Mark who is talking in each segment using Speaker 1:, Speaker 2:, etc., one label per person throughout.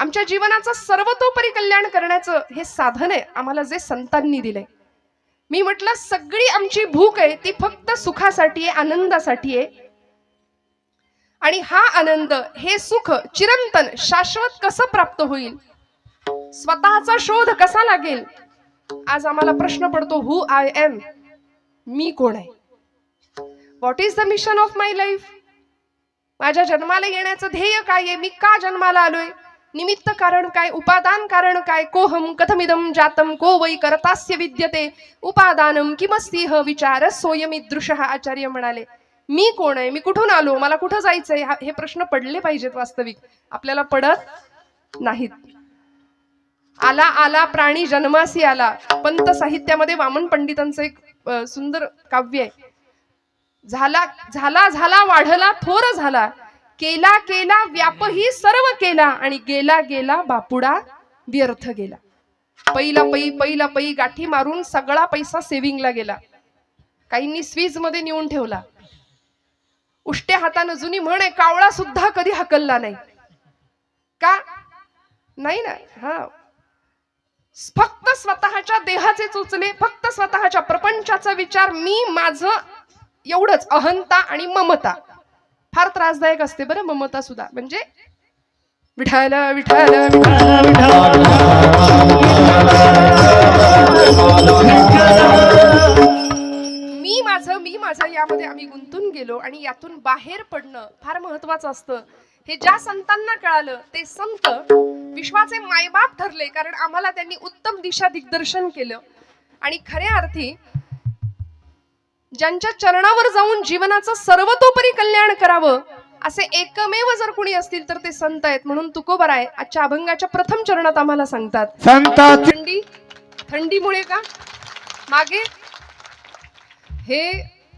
Speaker 1: आमच्या जीवनाचं सर्वतोपरी कल्याण करण्याचं हे साधन आहे आम्हाला जे संतांनी दिलंय. मी म्हटलं सगळी आमची भूक आहे ती फक्त सुखासाठी आहे, आनंदासाठी आहे. आणि हा आनंद, हे सुख चिरंतन शाश्वत कसं प्राप्त होईल, स्वतःचा शोध कसा लागेल. आज आम्हाला प्रश्न पडतो, हु आय एम, मी कोण आहे, what is the mission of my life. माझ्या जन्माला येण्याचं ध्येय काय आहे, मी का जन्माला आलोय, निमित्त कारण काय, उपादान कारण काय, कोहम कथमिदम जातम को वै करतास्य विद्यते उपादानम किमस्तिह विचार सोयमिदृशः. आचार्य म्हणाले मी कोण आहे, मी कुठून आलो, मला कुठं जायचंय, हे प्रश्न पडले पाहिजेत. वास्तविक आपल्याला पडत नाहीत. आला आला प्राणी जन्मासी आला. पंत साहित्यामध्ये वामन पंडितांचं एक सुंदर काव्य आहे. झाला झाला झाला वाढला थोर झाला, केला केला व्यापही सर्व केला, आणि गेला गेला बापुडा व्यर्थ गेला. पहिला पै गाठी मारून सगळा पैसा सेव्हिंगला गेला. काहींनी स्वीज मध्ये नेऊन ठेवला. उष्ट्या हातानं जुनी म्हण आहे, कावळा सुद्धा कधी हकलला नाही. का नाही ना. हा, फक्त स्वतःच्या देहाचे चोचले, फक्त स्वतःच्या प्रपंचाचा विचार, मी माझं एवढंच. अहंता आणि ममता फार त्रासदायक असते बरं. ममता सुद्धा म्हणजे विठाल विठाल मी माझं यामध्ये आम्ही गुंतून गेलो, आणि यातून बाहेर पडणं फार महत्वाचं असतं. हे ज्या संतांना कळालं ते संत विश्वाचे मायबाप ठरले, कारण आम्हाला त्यांनी उत्तम दिशा दिग्दर्शन केलं. आणि खऱ्या अर्थी ज्यांच्या चरणावर जाऊन जीवनाचं सर्वतोपरी कल्याण करावं असे एकमेव जर कुणी असतील तर ते संत आहेत. म्हणून तुकोबराय आजच्या अभंगाच्या प्रथम चरणात आम्हाला सांगतात, थंडीमुळे का मागे हे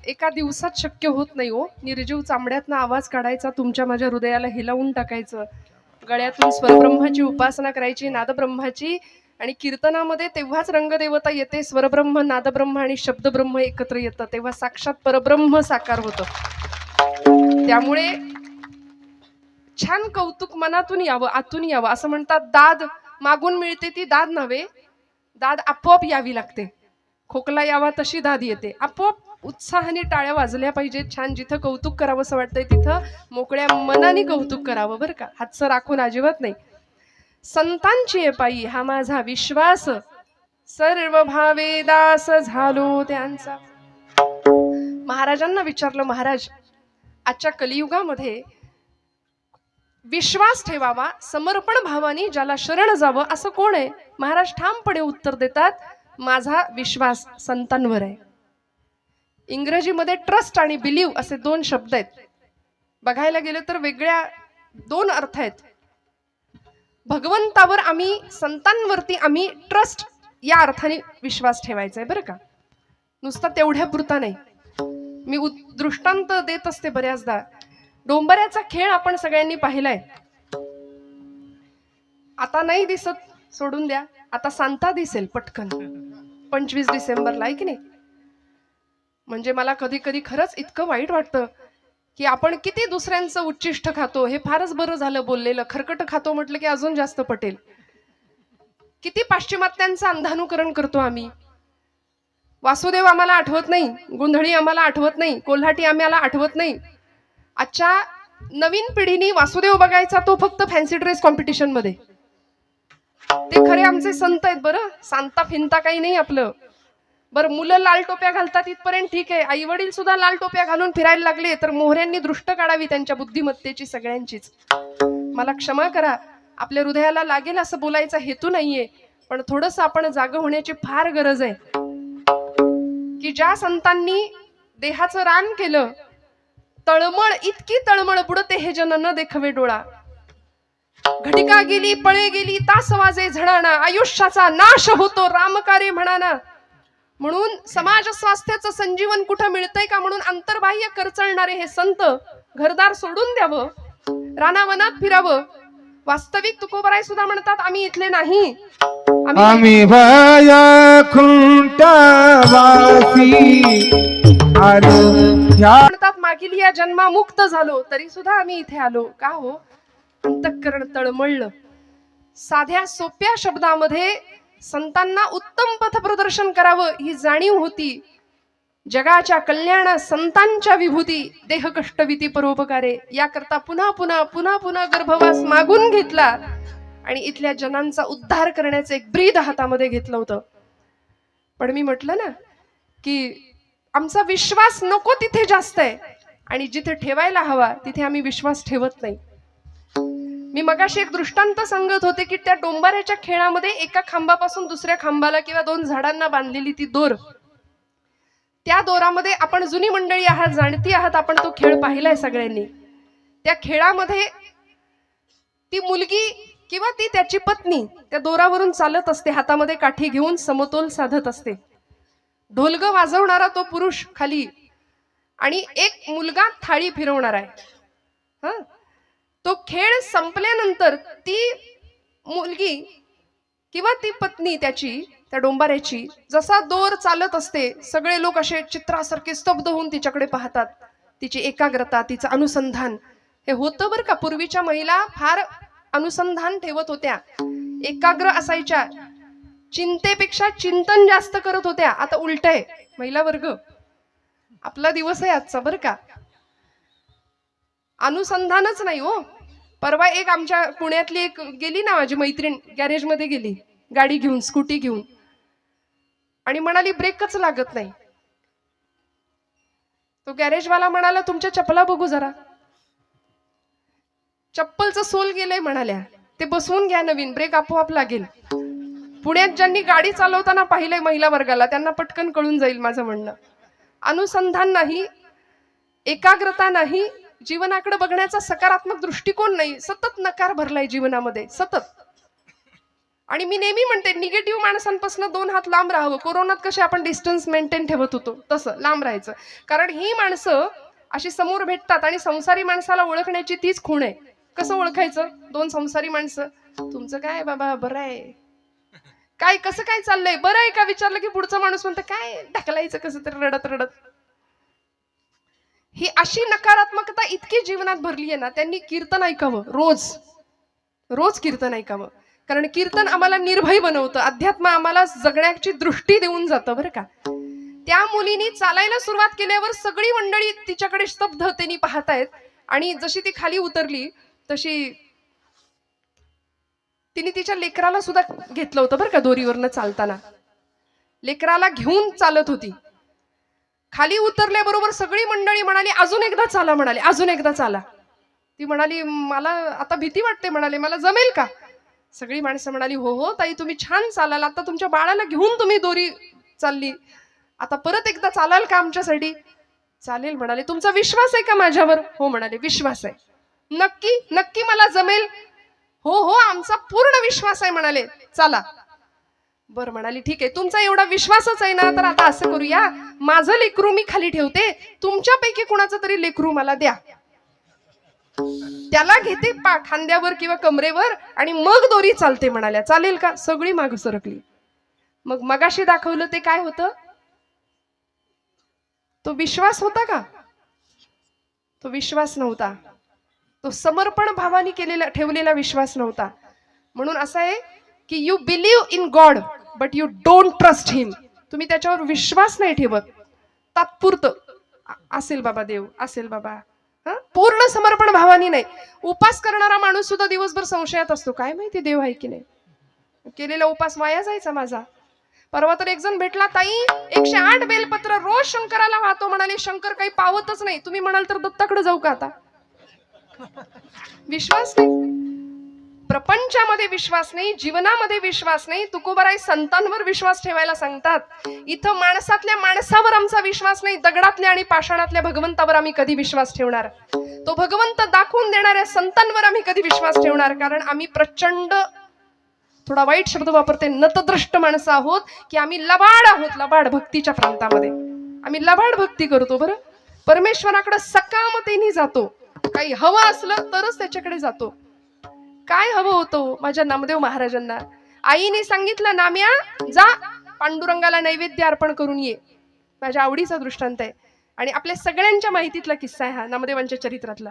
Speaker 1: एका दिवसात शक्य होत नाही हो. निर्जीव चांबड्यातनं आवाज काढायचा, तुमच्या माझ्या हृदयाला हिलावून टाकायचं, गळ्यातून स्वरब्रह्माची उपासना करायची, नादब्रह्माची. आणि कीर्तनामध्ये तेव्हाच रंगदेवता येते, स्वरब्रह्म, नादब्रह्म आणि शब्दब्रह्म एकत्र येतं, तेव्हा साक्षात परब्रह्म साकार होतं. त्यामुळे छान कौतुक मनातून यावं, आतून यावं. असं म्हणतात, दाद मागून मिळते ती दाद नव्हे, दाद आपोआप यावी लागते. खोकला यावा तशी दाद येते आपोआप. उत्साहाने टाळ्या वाजल्या पाहिजेत. छान जिथं कौतुक करावं असं वाटतंय तिथं मोकळ्या मनाने कौतुक करावं बरं का, हातचं राखून अजिबात नाही. संतांची पायी हा माझा विश्वास, सर्व भावे दास झालो त्यांचा. महाराजांना विचारलं, महाराज आजच्या कलियुगामध्ये विश्वास ठेवावा, समर्पण भावाने ज्याला शरण जावं असं कोण आहे. महाराज ठामपणे उत्तर देतात, माझा विश्वास संतांवर आहे. इंग्रजीमध्ये ट्रस्ट आणि बिलीव असे दोन शब्द आहेत. बघायला गेलं तर वेगळ्या दोन अर्थ आहेत. भगवंतावर आम्ही, संतांवरती आम्ही ट्रस्ट या अर्थाने विश्वास ठेवायचा आहे बरं का, नुसता तेवढ्या पुरता नाही. मी दृष्टांत देत असते बऱ्याचदा. डोंबऱ्याचा खेळ आपण सगळ्यांनी पाहिलाय. आता नाही दिसत, सोडून द्या. आता सांता दिसेल पटकन 25 डिसेंबरला, आहे की नाही. म्हणजे मला कधी कधी खरंच इतकं वाईट वाटतं की आपण किती दुसऱ्यांचं उच्चिष्ट खातो. हे फारच बरं झालं बोललेलं. खरकट खातो म्हटलं की अजून जास्त पटेल. किती पाश्चिमात्यांचं अंधानुकरण करतो आम्ही. वासुदेव आम्हाला आठवत नाही, गोंधळी आम्हाला आठवत नाही, कोल्हाटी आम्हाला आठवत नाही. आजच्या नवीन पिढीने वासुदेव बघायचा तो फक्त फॅन्सी ड्रेस कॉम्पिटिशन मध्ये. ते खरे आमचे संत आहेत बरं. सांता फिंता काही नाही आपलं. बरं, मुलं लाल टोप्या घालतात इथपर्यंत ठीक आहे, आई वडील सुद्धा लाल टोप्या घालून फिरायला लागले तर मोहऱ्यांनी दृष्ट काढावी त्यांच्या बुद्धिमत्तेची सगळ्यांचीच. मला क्षमा करा, आपल्या हृदयाला लागेल असं बोलायचा हेतू नाहीये, पण थोडंसं आपण जागं होण्याची फार गरज आहे. की ज्या संतांनी देहाचं रान केलं, तळमळ इतकी तळमळ बुडते हे जन न देखवे डोळा. घटिका गेली पळे गेली तास वाजे झणाना, आयुष्याचा नाश होतो रामकार्य म्हणाना. म्हणून समाज स्वास्थ्याचं संजीवन कुठं मिळतंय का म्हणून अंतर्बाह्य करचळणारे हे संत घरदार सोडून द्यावं, रानावनात फिरावं. वास्तविक तुकोबराय सुद्धा म्हणतात, आम्ही इथले नाही, आम्ही म्हणतात मागील या जन्मा मुक्त झालो तरी सुद्धा आम्ही इथे आलो. का हो, अंतःकरण तळमळलं. साध्या सोप्या शब्दामध्ये संतांना उत्तम पथप्रदर्शन करावं ही जाणीव होती. जगाच्या कल्याणा संतांच्या विभूती देह कष्टविती परोपकारे याकरता पुन्हा पुन्हा पुन्हा पुन्हा गर्भवास मागून घेतला आणि इथल्या जनांचा उद्धार करण्याचं एक ब्रीद हातामध्ये घेतलं होतं. पण मी म्हटलं ना की आमचा विश्वास नको तिथे जास्त आहे आणि जिथे ठेवायला हवा तिथे आम्ही विश्वास ठेवत नाही. मी मगाशी एक दृष्टांत सांगत होते की त्या डोंबाऱ्याच्या खेळामध्ये एका खांबापासून दुसऱ्या खांबाला किंवा दोन झाडांना बांधलेली ती दोर, त्या दोरामध्ये आपण जुनी मंडळी आहात, जाणती आहात, आपण तो खेळ पाहिलाय सगळ्यांनी. त्या खेळामध्ये ती मुलगी किंवा ती त्याची पत्नी त्या दोरावरून चालत असते, हातामध्ये काठी घेऊन समतोल साधत असते. ढोलग वाजवणारा तो पुरुष खाली आणि एक मुलगा थाळी फिरवणार आहे. तो खेळ संपल्यानंतर ती मुलगी किंवा ती पत्नी त्याची त्या डोंबाऱ्याची जसा दोर चालत असते, सगळे लोक असे चित्रासारखे स्तब्ध होऊन तिच्याकडे पाहतात. तिची एकाग्रता, तिचं अनुसंधान हे होतं बरं का. पूर्वीच्या महिला फार अनुसंधान ठेवत होत्या, एकाग्र असायच्या, चिंतेपेक्षा चिंतन जास्त करत होत्या. आता उलट आहे, महिला वर्ग आपला दिवस आहे आजचा बरं का. अनुसंधानच नाही हो. परवा एक आमच्या पुण्यातली एक गेली ना माझी मैत्रीण, गॅरेजमध्ये गेली गाडी घेऊन, स्कूटी घेऊन, आणि म्हणाली ब्रेकच लागत नाही. तो गॅरेजवाला म्हणाला तुमच्या चपला बघू जरा. चप्पलचं सोल गेलंय म्हणाल्या, ते बसवून घ्या नवीन, ब्रेक आपोआप लागेल. पुण्यात ज्यांनी गाडी चालवताना पाहिलंय महिला वर्गाला त्यांना पटकन कळून जाईल माझं म्हणणं. अनुसंधान नाही, एकाग्रता नाही, जीवनाकडे बघण्याचा सकारात्मक दृष्टिकोन नाही, सतत नकार भरलाय जीवनामध्ये सतत. आणि मी नेहमी म्हणते निगेटिव्ह माणसांपासून 2 हात लांब राहावं. कोरोनात कसे आपण डिस्टन्स मेंटेन ठेवत होतो तसं लांब राहायचं, कारण ही माणसं अशी समोर भेटतात आणि संसारी माणसाला ओळखण्याची तीच खूण आहे. कसं ओळखायचं? 2 संसारी माणसं, तुमचं काय बाबा, बरं आहे काय, कसं काय चाललंय, बरं आहे का विचारलं की पुढचा माणूस म्हणतं काय, ढकलायचं कसं तरी रडत रडत. ही अशी नकारात्मकता इतकी जीवनात भरली आहे ना. त्यांनी कीर्तन ऐकावं, रोज रोज कीर्तन ऐकावं, कारण कीर्तन आम्हाला निर्भय बनवतं, अध्यात्म आम्हाला जगण्याची दृष्टी देऊन जातं बरं का. त्या मुलीनी चालायला सुरुवात केल्यावर सगळी मंडळी तिच्याकडे स्तब्धतेने पाहतायत आणि जशी ती खाली उतरली तशी तिने तिच्या लेकराला सुद्धा घेतलं होतं बरं का. दोरीवरनं चालताना लेकराला घेऊन चालत होती. खाली उतरल्याबरोबर सगळी मंडळी म्हणाली अजून एकदा चाला, म्हणाले अजून एकदा चाला. ती म्हणाली मला आता भीती वाटते, म्हणाले मला जमेल का. सगळी माणसं म्हणाली हो हो ताई तुम्ही छान चालाल, आता तुमच्या बाळाला घेऊन तुम्ही दोरी चालली, आता परत एकदा चालाल का आमच्यासाठी. चालेल म्हणाले. तुमचा विश्वास आहे का माझ्यावर? हो म्हणाले विश्वास आहे. नक्की नक्की मला जमेल? हो हो आमचा पूर्ण विश्वास आहे म्हणाले. चला. बर म्हणाली ठीक आहे, तुमचा एवढा विश्वासच आहे ना, तर आता असं करूया, माझं लेकरू मी खाली ठेवते, तुमच्यापैकी कुणाचं तरी लेकरू मला द्या, त्याला घेते खांद्यावर किंवा कमरेवर आणि मग दोरी चालते म्हणाल्या. चालेल का? सगळी माग सरकली. मग मगाशी दाखवलं ते काय होतं? तो विश्वास होता का? तो विश्वास नव्हता. तो समर्पण भावाने केलेला ठेवलेला विश्वास नव्हता. म्हणून असं आहे की you believe in God but you don't trust him. तुम्ही त्याच्यावर विश्वास नाही ठेवत, तात्पुरतं असेल बाबा देव, असेल बाबा, पूर्ण समर्पण भावानी नाही. उपास करणारा माणूस सुद्धा दिवसभर संशयात असतो, काय माहिती देव आहे की नाही, केलेला उपास वाया जायचा माझा. परवा तर एक जण भेटला, ताई 108 बेलपत्र रोज शंकराला वाहतो म्हणाले, शंकर काही पावतच नाही. तुम्ही म्हणाल तर दत्ताकडे जाऊ का आता? विश्वास नाही, प्रपंचामध्ये विश्वास नाही, जीवनामध्ये विश्वास नाही. तुकोबाराय संतांवर विश्वास ठेवायला सांगतात. इथं माणसातल्या माणसावर आमचा विश्वास नाही, दगडातल्या आणि पाषाणातल्या भगवंतावर आम्ही कधी विश्वास ठेवणार? तो भगवंत दाखवून देणाऱ्या संतांवर आम्ही कधी विश्वास ठेवणार? कारण आम्ही प्रचंड, थोडा वाईट शब्द वापरते, नतद्रष्ट माणसं आहोत की आम्ही लबाड आहोत. लबाड भक्तीच्या प्रांतामध्ये आम्ही लबाड भक्ती करतो. बरं, परमेश्वराकडे सकामतेने जातो, काही हवं असलं तरच त्याच्याकडे जातो. काय हवं होतं माझ्या नामदेव महाराजांना? आईने सांगितलं नाम्या जा पांडुरंगाला नैवेद्य अर्पण करून ये. माझ्या आवडीचा दृष्टांत आहे आणि आपल्या सगळ्यांच्या माहितीतला किस्सा आहे हा, नामदेवांच्या चरित्रातला.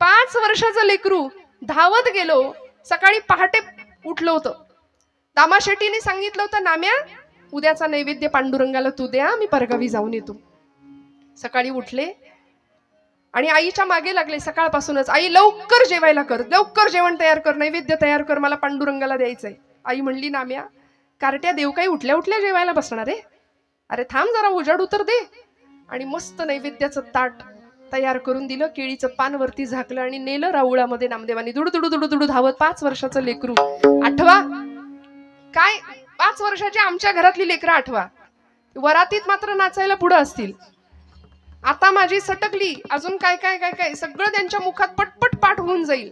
Speaker 1: 5 वर्षाचं लेकरू धावत गेलो, सकाळी पहाटे उठलं होतं. दामा शेट्टीने सांगितलं होतं, नाम्या उद्याचा नैवेद्य पांडुरंगाला तू द्या, मी परगावी जाऊन येतो. सकाळी उठले आणि आईच्या मागे लागले सकाळपासूनच, आई लवकर जेवायला कर, लवकर जेवण तयार कर, नैवेद्य तयार कर, मला पांडुरंगाला द्यायचंय. आई म्हणली, नाम्या कार्ट्या देव काही उठल्या उठल्या जेवायला बसणार आहे? अरे थांब जरा, उजाड उतर दे. आणि मस्त नैवेद्याचं ताट तयार करून दिलं, केळीचं पान वरती झाकलं आणि नेलं राऊळामध्ये नामदेवानी. दुडू दुडू दुडू दुडू धावत 5 वर्षाचं लेकरू. आठवा काय, 5 वर्षाची आमच्या घरातली लेकरं आठवा. वरातीत मात्र नाचायला पुढे असतील. आता माझी सटकली, अजून काय काय काय काय सगळं त्यांच्या मुखात पटपट पाठ होऊन जाईल.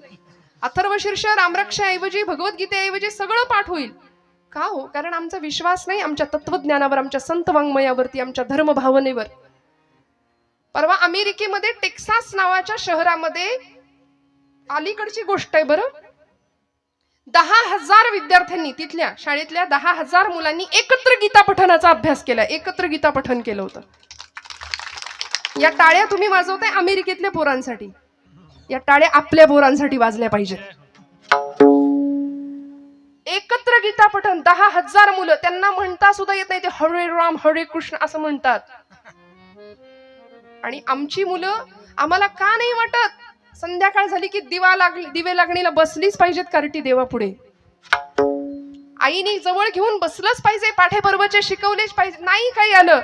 Speaker 1: अथर्वशीर्ष रामरक्षाऐवजी भगवद्गीतेऐवजी सगळं पाठ होईल. का हो? कारण आमचा विश्वास नाही आमच्या तत्वज्ञानावर, आमच्या संत वाङ्मयावरती, आमच्या धर्म भावनेवर. परवा अमेरिकेमध्ये टेक्सास नावाच्या शहरामध्ये, अलीकडची गोष्ट आहे बरं, 10,000 विद्यार्थ्यांनी, तिथल्या शाळेतल्या 10,000 मुलांनी एकत्र गीता पठणाचा अभ्यास केला, एकत्र गीता पठण केलं होतं. या टाळ्या तुम्ही वाजवताय अमेरिकेतल्या पोरांसाठी, या टाळ्या आपल्या पोरांसाठी वाजल्या पाहिजेत. एकत्र गीता पठण 10,000 मुलं, त्यांना म्हणता सुद्धा येत नाही, ते हरे राम हरे कृष्ण असं म्हणतात. आणि आमची मुलं, आम्हाला का नाही वाटत संध्याकाळ झाली की दिवे लागणीला बसलीच पाहिजेत कार्टी देवापुढे, आईने जवळ घेऊन बसलंच पाहिजे, पाठे पर्वचे शिकवलेच पाहिजे. नाही काही आलं,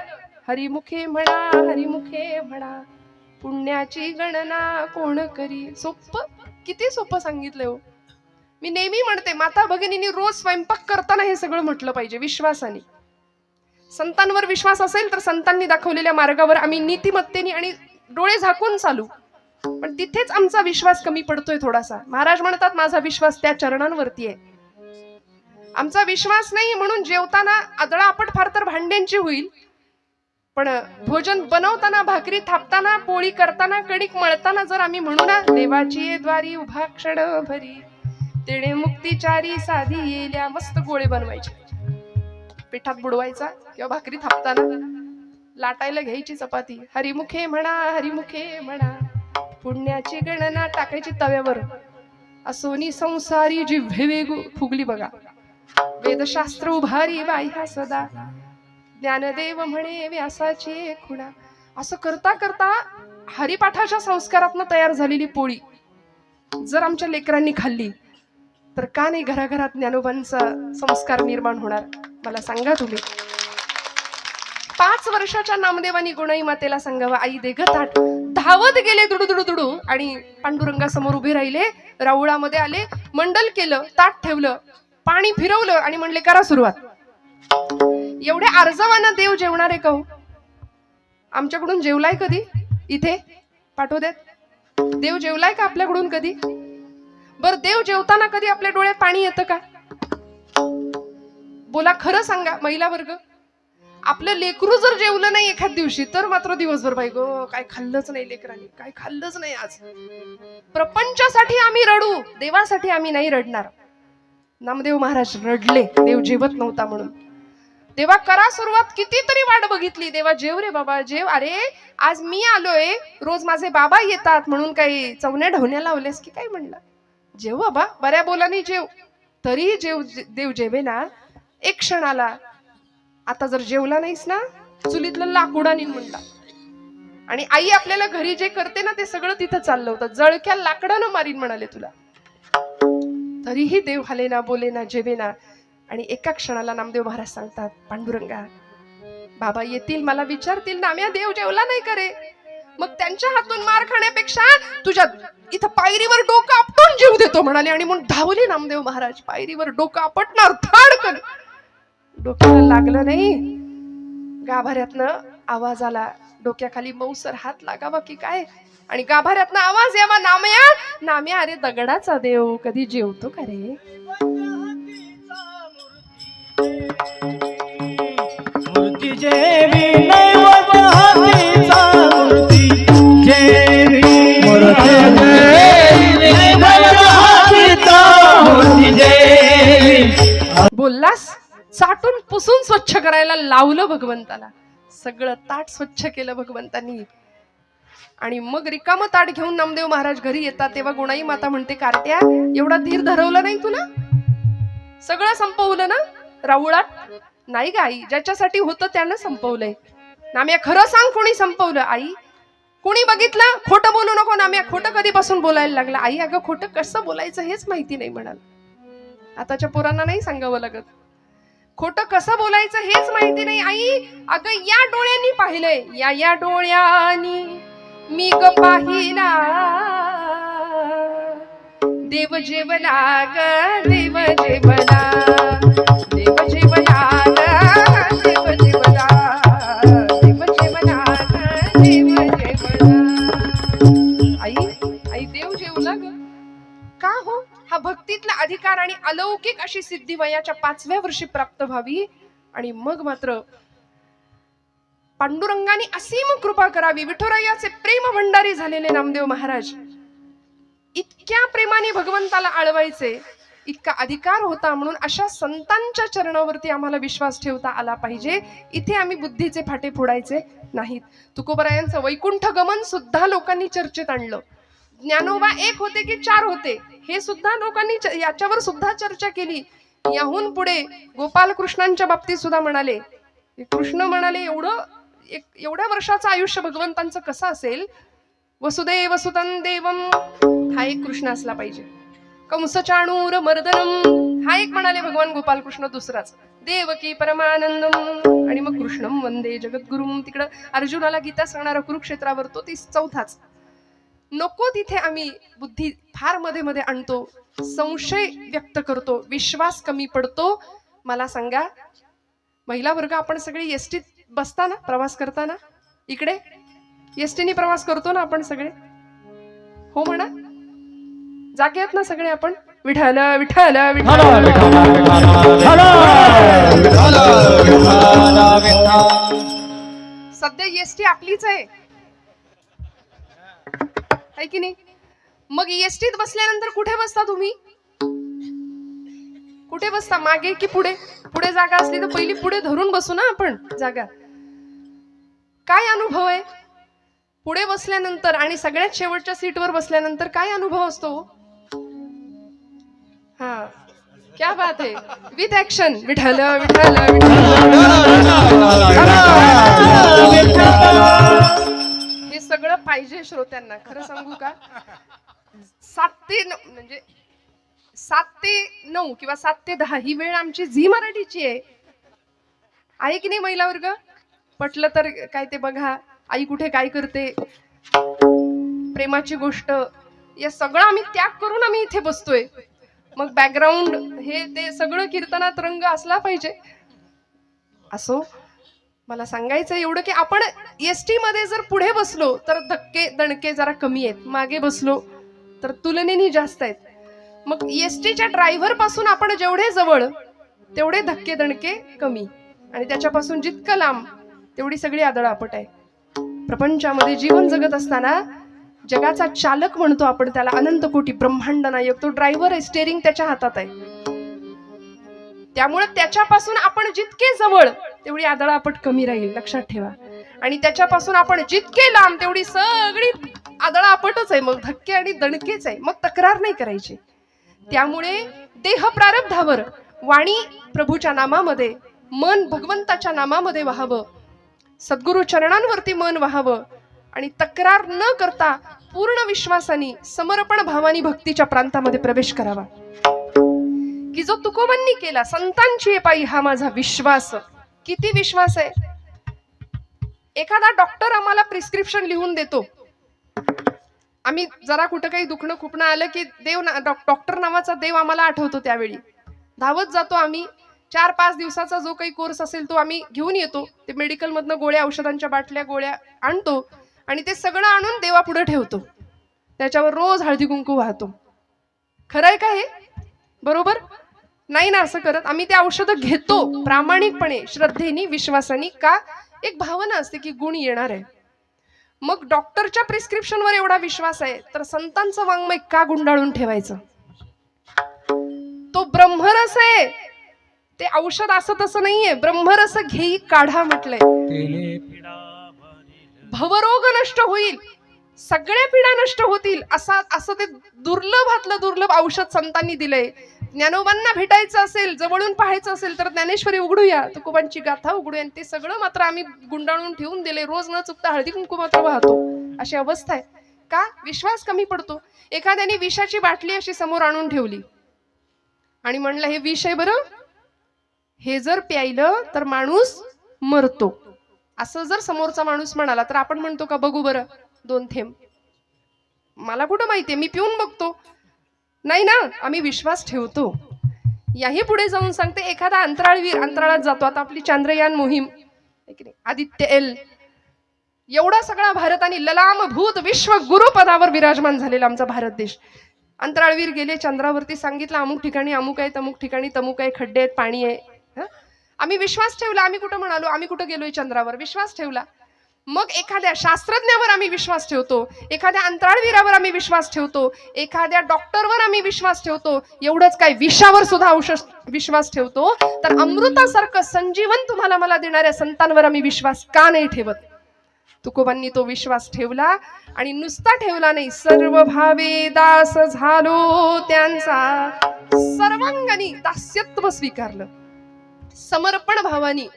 Speaker 1: हरिमुखे म्हणा हरिमुखे म्हणा, पुण्याची गणना कोण करी. सोपं, किती सोपं सांगितलंय हो. मी नेहमी म्हणते, माता भगिनींनी रोज स्वयंपाक करताना हे सगळं म्हटलं पाहिजे विश्वासाने. संतांवर विश्वास असेल तर संतांनी दाखवलेल्या मार्गावर आम्ही नीतिमत्तेने आणि डोळे झाकून चालू. पण तिथेच आमचा विश्वास कमी पडतोय थोडासा. महाराज म्हणतात, माझा विश्वास त्या चरणांवरती आहे. आमचा विश्वास नाही म्हणून जेवताना आदळापट फार तर भांड्यांची होईल, पण भोजन बनवताना, भाकरी थापताना, पोळी करताना, कणिक मळताना जर आम्ही म्हणू ना, देवाची द्वारी उभा क्षण भरी, तेणे मुक्तीचारी साधी येल्या, मस्त गोळे बनवायचे, पिठात बुडवायचा, किंवा भाकरी थापताना लाटायला घ्यायची चपाती, हरिमुखे म्हणा हरिमुखे म्हणा, पुण्याची गणना टाकायची तव्यावर, असोनी संसारी जिव्हे वेगू फुगली बघा, वेदशास्त्र उभारी बाह्या सदा, ज्ञानदेव म्हणे व्यासाची खुणा. असं करता करता हरिपाठाच्या संस्कारातनं तयार झालेली पोळी जर आमच्या लेकरांनी खाल्ली तर का नाही घराघरात ज्ञानोबांचा संस्कार निर्माण होणार? मला सांगा तुम्ही. 5 वर्षाच्या नामदेवानी गुणाई मातेला सांगावं, आई दे ग ताट. धावत गेले दुडू दुडू दुडू आणि पांडुरंगासमोर उभे राहिले, राऊळामध्ये आले, मंडल केलं, ताट ठेवलं, पाणी फिरवलं आणि म्हणले, करा सुरुवात. एवढे अर्जवाना देव जेवणार आहे का हो? आमच्याकडून जेवलाय कधी? इथे पाठवू देत. देव जेवलाय का आपल्याकडून कधी? बर, देव जेवताना कधी आपल्या डोळ्यात पाणी येतं का? बोला, खरं सांगा महिला वर्ग. आपलं लेकरू जर जेवलं नाही एखाद दिवशी तर मात्र दिवसभर बाई गो, काय खाल्लंच नाही लेकरांनी, काय खाल्लंच नाही आज. प्रपंचासाठी आम्ही रडू, देवासाठी आम्ही नाही रडणार. नामदेव महाराज रडले देव जेवत नव्हता म्हणून. देवा करा सुरुवात, कितीतरी वाट बघितली, देवा जेव रे बाबा जेव. अरे आज मी आलोय, रोज माझे बाबा येतात म्हणून काही चवण्या ढवण्या लावलेस की काय? म्हणलं जेव बाबा, बऱ्या बोलानी जेव. तरी जेव, देव जेवे ना एक क्षणाला. आता जर जेवला नाहीस ना, चुलीतलं लाकूड आणीन म्हणला. आणि आई आपल्याला घरी जे करते ना ते सगळं तिथं चाललं होतं, जळक्या लाकडानं मारीन म्हणाले तुला. तरीही देव हाले ना, बोले ना, जेवे ना. आणि एका क्षणाला नामदेव महाराज सांगतात, पांडुरंगा बाबा येतील, मला विचारतील, नाम्या देव जेवला नाही करे? मग त्यांच्या हातून मार खाण्यापेक्षा तुझ्या इथं पायरीवर डोकं आपटून जीव देतो म्हणाले. आणि म्हणून धावले नामदेव महाराज, पायरीवर डोकं आपटणार, थाडकन. डोक्याला लागलं नाही, गाभाऱ्यातनं आवाज आला, डोक्याखाली मऊसर हात लागावा की काय, आणि गाभाऱ्यातनं आवाज यावा, नाम्या नाम्या. अरे दगडाचा देव कधी जेवतो का रे?
Speaker 2: मूर्ती जेवी नैवत हातीचा, मूर्ती जेवी मूर्ती जेवी नैवत हातीचा, मूर्ती जेवी.
Speaker 1: बोललास, चाटून पुसून स्वच्छ करायला लावलं भगवंताला. सगळं ताट स्वच्छ केलं भगवंतांनी. आणि मग रिकामं ताट घेऊन नामदेव महाराज घरी येतात तेव्हा गुणाई माता म्हणते, कार्ट्या एवढा धीर धरवला नाही तुला? सगळं संपवलं ना राऊळात? नाही ग आई, ज्याच्यासाठी होतं त्यानं संपवलंय. नाम्या खरं सांग, कोणी संपवलं? आई कोणी बघितलं? खोटं बोलू नको नाम्या, खोटं कधीपासून बोलायला लागला? आई अगं खोटं कसं बोलायचं हेच माहिती नाही म्हणाल. आताच्या पोरांना नाही सांगावं लागत, खोटं कसं बोलायचं हेच माहिती नाही. आई अगं या डोळ्यांनी पाहिलंय, या डोळ्यांनी मी ग पाहिला देव जेवला ग, देव जेवला, देव जेवला ग, देव जेवला, देव जेवला ग, देव जेवला. आई देव जेवला ग का हो? हा भक्तीतला अधिकार आणि अलौकिक अशी सिद्धी वयाच्या 5व्या वर्षी प्राप्त व्हावी आणि मग मात्र पांडुरंगाने असीम कृपा करावी. विठुरायाचे प्रेम भंडारी झालेले नामदेव महाराज इतक्या प्रेमाने भगवंताला आळवायचे, इतका अधिकार होता. म्हणून अशा संतांच्या चरणावरती आम्हाला विश्वास ठेवता आला पाहिजे. इथे आम्ही बुद्धीचे फाटे फोडायचे नाहीत. तुकोबरायांचं वैकुंठ गमन सुद्धा लोकांनी चर्चेत आणलं. ज्ञानोबा एक होते की 4 होते हे सुद्धा लोकांनी याच्यावर सुद्धा चर्चा केली. याहून पुढे गोपाल कृष्णांच्या बाबतीत सुद्धा म्हणाले, कृष्ण म्हणाले एवढ्या वर्षाचं आयुष्य भगवंतांचं कसं असेल? वसुदेव सुतं देवम हा एक कृष्ण असला पाहिजे. कंसचाणूर मर्दनम हा एक म्हणाले भगवान गोपाल कृष्ण. दुसराच देवकी परमानंदम आणि मग कृष्णम वंदे जगद्गुरुम. तिकडं अर्जुनाला गीता सांगणारा कुरुक्षेत्रावर तो 4थाच. नको तिथे आम्ही बुद्धी फार मध्ये मध्ये आणतो, संशय व्यक्त करतो, विश्वास कमी पडतो. मला सांगा, महिला वर्ग आपण सगळे एसटीत बसताना प्रवास करताना इकडे एसटीने प्रवास करतो ना आपण सगळे? हो म्हणा, जागे आहेत ना सगळे आपण? विठ्ठल विठ्ठल सध्या एसटी आपलीच आहे की नाही? मग एसटीत बसल्यानंतर कुठे बसता तुम्ही? कुठे बसता, मागे की पुढे? पुढे जागा असली तर पहिली पुढे धरून बसू ना आपण जागा. काय अनुभव आहे पुढे बसल्यानंतर आणि सगळ्यात शेवटच्या सीटवर बसल्यानंतर? काय अनुभव असतो? हा, क्या बात आहे. With action. विठ्ठल विठ्ठल हे सगळं पाहिजे श्रोत्यांना. खरं सांगू का, 7 ते 9 म्हणजे 7 ते 9 किंवा 7 ते 10 ही वेळ आमची झी मराठीची आहे की नाही महिला वर्ग? पटलं तर काय ते बघा, आई कुठे काय करते, प्रेमाची गोष्ट, या सगळं आम्ही त्याग करून आम्ही इथे बसतोय. मग बॅकग्राऊंड हे ते सगळं कीर्तनात रंग असला पाहिजे. असो, मला सांगायचं एवढं की आपण एसटी मध्ये जर पुढे बसलो तर धक्के दणके जरा कमी आहेत, मागे बसलो तर तुलनेने जास्त आहेत. मग एसटीच्या ड्रायव्हर पासून आपण जेवढे जवळ तेवढे धक्के दणके कमी, आणि त्याच्यापासून जितकं लांब तेवढी सगळी आदळआपट आहे. प्रपंचामध्ये जीवन जगत असताना जगाचा चालक म्हणतो आपण त्याला, अनंत कोटी ब्रह्मांड नायक, तो ड्रायव्हर आहे, स्टेरिंग त्याच्या हातात आहे. त्यामुळे त्याच्यापासून आपण जितके जवळ तेवढी आदळआपट कमी राहील, लक्षात ठेवा. आणि त्याच्यापासून आपण जितके लांब तेवढी सगळी आदळआपटच आहे, मग धक्के आणि दणकेच आहे, मग तक्रार नाही करायची. त्यामुळे देह प्रारब्धावर, वाणी प्रभूच्या नामामध्ये, मन भगवंताच्या नामामध्ये व्हावं, सद्गुरु चरणांवरती मन व्हावं आणि तक्रार न करता पूर्ण विश्वासाने समर्पण भावानी भक्तीच्या प्रांतामध्ये प्रवेश करावा, की जो तुकोबांनी केला. संतांची पायी हा माझा विश्वास. किती विश्वास आहे? एखादा डॉक्टर आम्हाला प्रिस्क्रिप्शन लिहून देतो, आम्ही जरा कुठं काही दुखणं खुपणं आलं की डॉक्टर नावाचा देव आम्हाला आठवतो. त्यावेळी धावत जातो आम्ही. 4-5 दिवसाचा जो काही कोर्स असेल तो आम्ही घेऊन येतो. ते मेडिकल मधनं गोळ्या, औषधांच्या बाटल्या, गोळ्या आणतो आणि ते सगळं आणून देवापुढे ठेवतो. त्याच्यावर रोज हळदी कुंकू वाहतो. खरंय का हे? बरोबर नाही ना असं करत. आम्ही ते औषधं घेतो प्रामाणिकपणे, श्रद्धेने, विश्वासाने. का? एक भावना असते की गुण येणार आहे. मग डॉक्टरच्या प्रिस्क्रिप्शनवर एवढा विश्वास आहे तर संतांचं वाङ्मय का गुंडाळून ठेवायचं? तो ब्रह्मरस आहे, ते औषध असं तसं नाहीये. ब्रह्मरस घेई काढा म्हटलंय. भवरोग नष्ट होईल, सगळ्या पीडा नष्ट होतील, असं ते दुर्लभातलं दुर्लभ औषध संतांनी दिलंय. ज्ञानोबांना भेटायचं असेल, जवळून पाहायचं असेल तर ज्ञानेश्वरी उघडूया, तुकोबांची गाथा उघडूया. आणि ते सगळं मात्र आम्ही गुंडाळून ठेवून दिले. रोज न चुकता हळदी कुंकू मात्र वाहतो. अशी अवस्था आहे. का? विश्वास कमी पडतो. एखाद्याने विषाची बाटली अशी समोर आणून ठेवली आणि म्हणलं हे विष आहे बरं, हे जर प्यायलं तर माणूस मरतो, असं जर समोरचा माणूस म्हणाला तर आपण म्हणतो का बघू बरं 2 थेंब? मला कुठं माहितीये, मी पिऊन बघतो. नाही ना, आम्ही विश्वास ठेवतो. याही पुढे जाऊन सांगते, एखादा अंतराळवीर अंतराळात जातो. आता आपली चांद्रयान मोहीम, आदित्य एल, एवढा सगळा भारत आणि ललामभूत विश्व गुरुपदावर विराजमान झालेला आमचा भारत देश. अंतराळवीर गेले चंद्रावरती, सांगितलं अमुक ठिकाणी अमुक आहे, तमुक ठिकाणी तमुक आहे, खड्डे आहेत, पाणी आहे. आम्ही विश्वास ठेवला. आम्ही कुठं म्हणालो, आम्ही कुठं गेलोय चंद्रावर? विश्वास ठेवला. मग एखाद्या शास्त्रज्ञावर आम्ही विश्वास ठेवतो, एखाद्या अंतराळवीरावर आम्ही विश्वास ठेवतो, एखाद्या डॉक्टरवर आम्ही विश्वास ठेवतो. एवढंच काय, विषावर सुद्धा विश्वास ठेवतो. तर अमृतासारखं संजीवन तुम्हाला मला देणाऱ्या संतांवर आम्ही विश्वास का नाही ठेवत? तुकोबांनी तो विश्वास ठेवला. आणि नुसता ठेवला नाही, सर्व भावे दास झालो त्यांचा, सर्वांगानी दास्यत्व स्वीकारलं, समर्पण भावानी.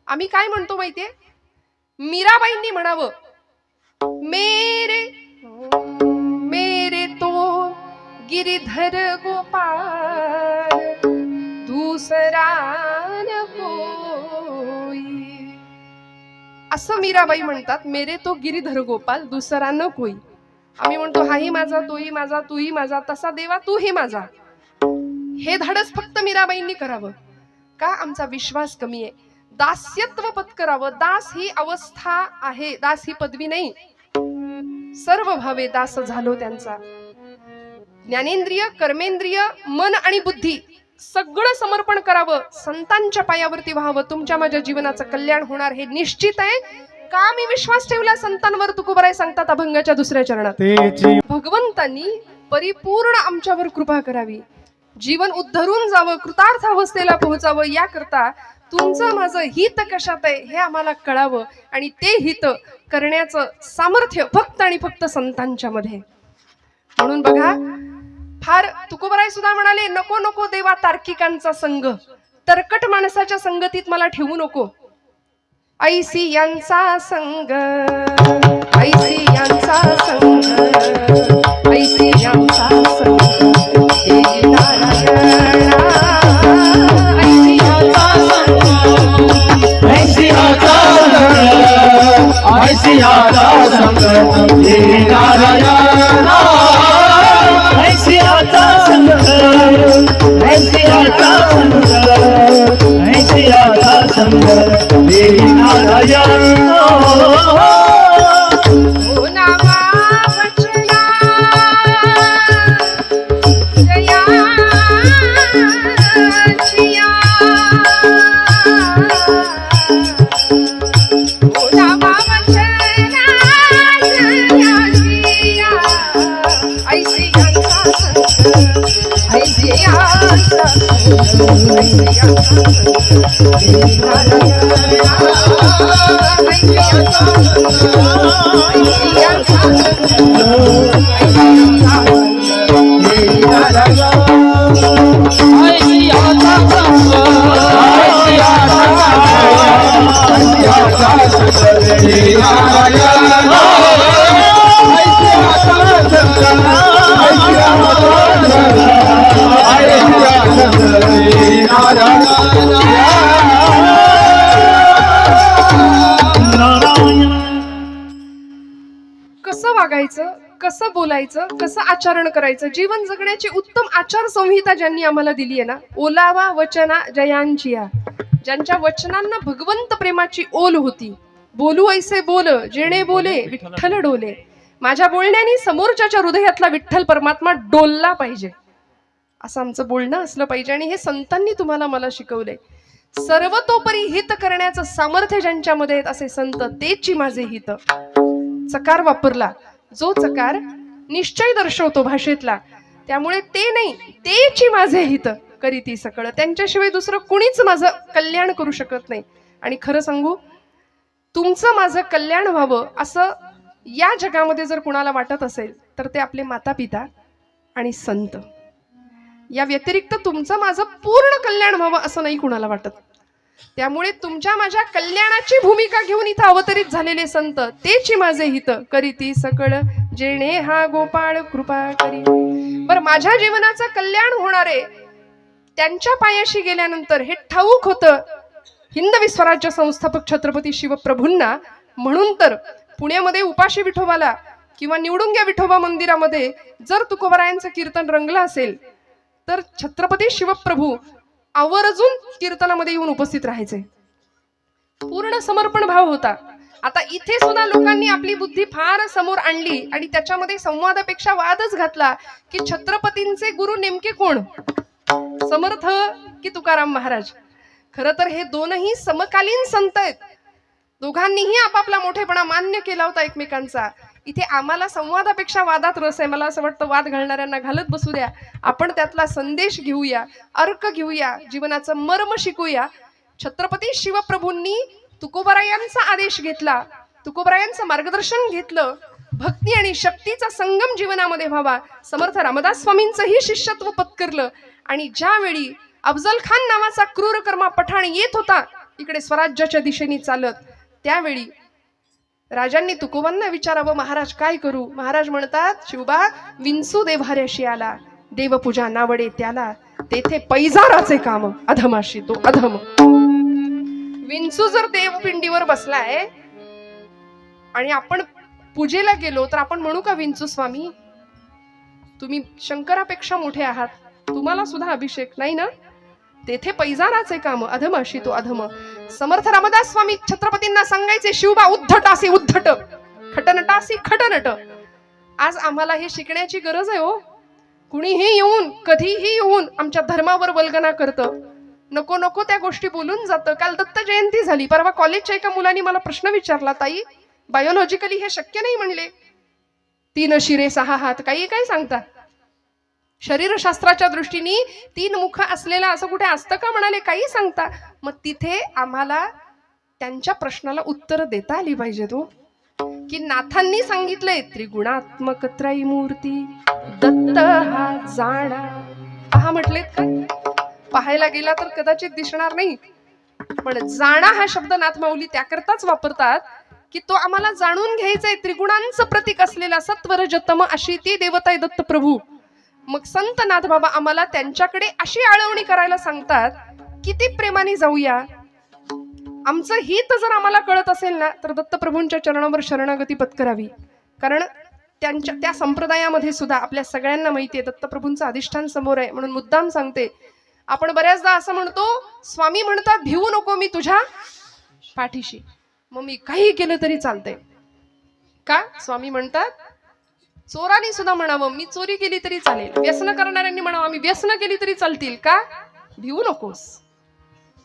Speaker 1: आम्ही काय म्हणतो माहितीये, मीराबाईंनी म्हणावं, मेरे मेरे तो गिरिधर गोपाल दूसरा न कोई. असं मीराबाई म्हणतात, मेरे तो गिरिधर गोपाल दुसरा न कोई. आम्ही म्हणतो हाही माझा, तोही माझा, तूही माझा, तसा देवा तूही माझा. हे धाडस फक्त मीराबाईंनी करावं. का? आमचा विश्वास कमी आहे. दास्यत्व पत्करावं. दास ही अवस्था आहे, दास ही पदवी नाही. सर्व भावे दास झालो त्यांचा. ज्ञानेंद्रिय, कर्मेंद्रिय, मन आणि बुद्धी सगळं समर्पण करावं, संतांच्या पायावरती व्हावं. तुमच्या माझ्या जीवनाचं कल्याण होणार हे निश्चित आहे. का? मी विश्वास ठेवला संतांवर. तुकोबाराय सांगतात अभंगाच्या 2ऱ्या चरणात, भगवंतांनी परिपूर्ण आमच्यावर कृपा करावी, जीवन उद्धरून जावं, कृतार्थ अवस्थेला पोहोचावं. याकरता तुमचं माझं हित कशात आहे हे आम्हाला कळावं. आणि ते हित करण्याचं सामर्थ्य फक्त आणि फक्त संतांच्या मध्ये. म्हणून बघा, फार तुकोबाराय सुद्धा म्हणाले, नको नको देवा तार्किकांचा संग, तरकट माणसाच्या संगतीत मला ठेवू नको. ऐसी यांचा संग, ऐसी यांचा संग, ऐसी यांचा संग, हे नारायणा. ऐसी यांचा संग,
Speaker 2: ऐसी आता संग, हे नारायणा. ऐसी आता संग, ऐसी आता संग, ऐसी आता संग, हे नारायणा.
Speaker 1: ओ नामा वचना जया जिया, ओ नामा वचना जया जिया, ऐसी यांचा संग, ऐसी यांचा संग, ऐसी यांचा संग, हे नारायणा. ऐसी यांचा संग, ऐसी यांचा संग, ऐसी यांचा संग, हे नारायणा.
Speaker 2: ऐसी आता संग, ऐसी आता संग, ऐसी आता संग, हे नारायणा. ऐसी आता संग, ऐसी आता संग, ऐसी आता संग, हे नारायणा.
Speaker 1: कसं वागायचं, कसं बोलायचं, कसं आचरण करायचं, जीवन जगण्याची उत्तम आचार संहिता ज्यांनी आम्हाला दिली आहे ना, ओलावा वचना जयांचिया, ज्यांच्या वचनांना भगवंत प्रेमाची ओल होती. बोलू ऐसे बोल, जेणे बोले विठ्ठल डोले. माझ्या बोलण्याने समोरच्याच्या हृदयातला विठ्ठल परमात्मा डोलला पाहिजे, असं आमचं बोलणं असलं पाहिजे. आणि हे संतांनी तुम्हाला मला शिकवलंय. सर्वतोपरी हित करण्याचं सामर्थ्य ज्यांच्यामध्ये आहेत असे संत, तेची माझे हित. चकार वापरला, जो चकार निश्चय दर्शवतो भाषेतला, त्यामुळे ते नाही, तेची माझे हित करीती सकळ. त्यांच्याशिवाय दुसरं कुणीच माझं कल्याण करू शकत नाही. आणि खरं सांगू, तुमचं माझं कल्याण व्हावं असं या जगामध्ये जर कुणाला वाटत असेल तर ते आपले माता पिता आणि संत. या व्यतिरिक्त तुमचं माझं पूर्ण कल्याण व्हावं असं नाही कुणाला वाटत. त्यामुळे तुमच्या माझ्या कल्याणाची भूमिका घेऊन इथं अवतरित झालेले संत तेची माझे हित करीती सकळ जेणे हा गोपाळ कृपा करी. बरं, माझ्या जीवनाचं कल्याण होणारे त्यांच्या पायाशी गेल्यानंतर हे ठाऊक होतं हिंदवी स्वराज्य संस्थापक छत्रपती शिवप्रभूंना. म्हणून तर पुण्यामध्ये उपाशी विठोबाला किंवा निवडुंग्या विठोबा मंदिरामध्ये जर तुकोबारायांचं कीर्तन रंगलं असेल तर छत्रपती शिवप्रभू आवर्जून कीर्तनामध्ये येऊन उपस्थित राहायचे. पूर्ण समर्पण भाव होता. आता इथे सुद्धा लोकांनी आपली बुद्धी फार समोर आणली आणि त्याच्यामध्ये संवादापेक्षा वादच घातला की छत्रपतींचे गुरु नेमके कोण, समर्थ की तुकाराम महाराज. खरं तर हे दोनही समकालीन संत आहेत. दोघांनीही आपापला मोठेपणा मान्य केला होता एकमेकांचा. इथे आम्हाला संवादापेक्षा वादात रस आहे. मला असं वाटतं वाद घालणाऱ्यांना घालत बसू द्या, आपण त्यातला संदेश घेऊया, अर्क घेऊया, जीवनाचं मर्म शिकूया. छत्रपती शिवप्रभूंनी तुकोबारायांचा आदेश घेतला, तुकोबारायांचं मार्गदर्शन घेतलं. भक्ती आणि शक्तीचा संगम जीवनामध्ये व्हावा. समर्थ रामदास स्वामींचंही शिष्यत्व पत्करलं. आणि ज्यावेळी अफजल खान नावाचा क्रूरकर्मा पठाण येत होता इकडे स्वराज्याच्या दिशेने चालत, त्यावेळी राजांनी तुकोबांना विचारावं, महाराज काय करू. महाराज म्हणतात, शिवबा विंचू देव्हाऱ्याशी आला, देवपूजा नावडे त्याला, तेथे पैजाराचे काम अधमाशी तो अधम. विंचू जर देवपिंडीवर बसलाय आणि आपण पूजेला गेलो तर आपण म्हणू का, विंचू स्वामी तुम्ही शंकरापेक्षा मोठे आहात, तुम्हाला सुद्धा अभिषेक नाही ना, तेथे पैजाराचे काम अधमाशी तो अधम. समर्थ रामदास स्वामी छत्रपतींना सांगायचे, शिवबा उद्धटासी उद्धट, खटनटासी खटनट. आज आम्हाला हे शिकण्याची गरज आहे हो. कुणीही येऊन कधीही येऊन आमच्या धर्मावर वल्गना करतं, नको नको त्या गोष्टी बोलून जातं. काल दत्त जयंती झाली, परवा कॉलेजच्या एका मुलाने मला प्रश्न विचारला, ताई बायोलॉजिकली हे शक्य नाही म्हणले, 3 शिरे 6 हात, काही काय सांगता. शरीरशास्त्राच्या दृष्टीने 3 मुख असलेला असं कुठे असतं का म्हणाले, काही सांगता. मग तिथे आम्हाला त्यांच्या प्रश्नाला उत्तर देता आली पाहिजे तो, की नाथांनी सांगितलंय त्रिगुणात्मक त्रयमूर्ती दत्त हा जाणा. पहा म्हटलेत का, पाहायला गेला तर कदाचित दिसणार नाही, पण जाणा हा शब्द नाथ माऊली त्याकरताच वापरतात की तो आम्हाला जाणून घ्यायचंय. त्रिगुणांचं प्रतीक असलेला सत्वर जतम अशी ती देवता आहे दत्त प्रभू. मग संत नाथ बाबा आम्हाला त्यांच्याकडे अशी आळवणी करायला सांगतात, किती प्रेमाने जाऊया. आमचं हित जर आम्हाला कळत असेल ना तर दत्तप्रभूंच्या चरणावर शरणागती पत्करावी. कारण त्या संप्रदायामध्ये सुद्धा आपल्या सगळ्यांना माहिती आहे दत्तप्रभूंचं अधिष्ठान समोर आहे. म्हणून मुद्दाम सांगते, आपण बऱ्याचदा असं म्हणतो, स्वामी म्हणतात भिवू नको मी तुझ्या पाठीशी, मग मी काही केलं तरी चालतंय का. स्वामी म्हणतात चोरांनी सुद्धा म्हणावं मी चोरी केली तरी चालेल, व्यसन करणाऱ्यांनी म्हणावं आम्ही व्यसन केली तरी चालतील का, भिवू नकोस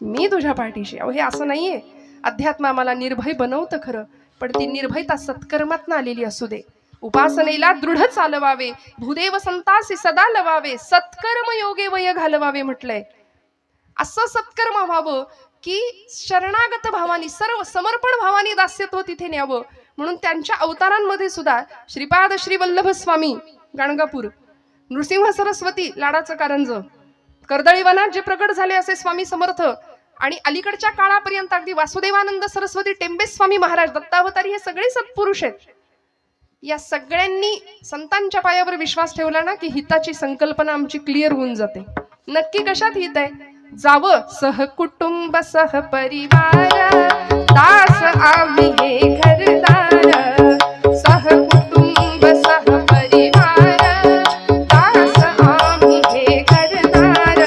Speaker 1: मी तुझ्या पाठीशी. अहो हे असं नाहीये. अध्यात्म आम्हाला निर्भय बनवतं खरं, पण ती निर्भयता सत्कर्मातनं आलेली असू दे. उपासनेला दृढ चालवावे, भूदेव संतासी सदा लवावे, सत्कर्म योगे वय घालवावे म्हटलंय. असं सत्कर्म व्हावं की शरणागत भावानी, सर्व समर्पण भावानी दास्यत्व तिथे न्यावं. म्हणून त्यांच्या अवतारांमध्ये सुद्धा श्रीपाद श्री वल्लभ स्वामी गाणगापूर, नृसिंह सरस्वती लाडाचं कारंज, कर्दळीवनात जे प्रकट झाले असे स्वामी समर्थ, आणि अलीकडच्या काळापर्यंत अगदी वासुदेवानंद सरस्वती टेंबे स्वामी महाराज दत्तावतारी, हे सगळे सत्पुरुष आहेत. या सगळ्यांनी संतांच्या पायावर विश्वास ठेवला ना की हिताची संकल्पना आमची क्लिअर होऊन जाते. नक्की कशात हित आहे, जावं सहकुटुंब सहपरिवार, दास आम्ही हे घरदार, सहकुटुंब सहपरिवार, दास आम्ही हे घरदार,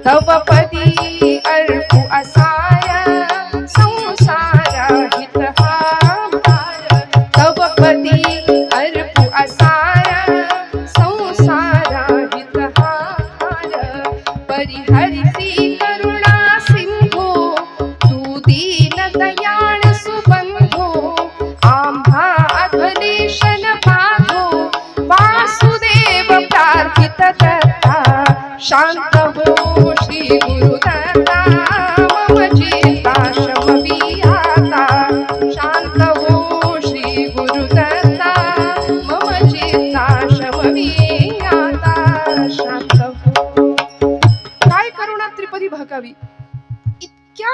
Speaker 1: तव पदी अर्पू असार, संसार हित हा भार, तव पदी अर्पू असार, संसार हित हा भार, परिहरिसी करुणा सिंधू, तू दीन दयाळ सुबंधू, आम्हा अधलेशन पाधो, वासुदेव प्रार्थित दत्ता, शांत हो श्री गुरुदत्ता, मम चित्ता शमवी आता, शांत हो श्री गुरुदत्ता, मम चित्ता शमवी आता, शांत हो. त्रिपदी भाकावी. इतक्या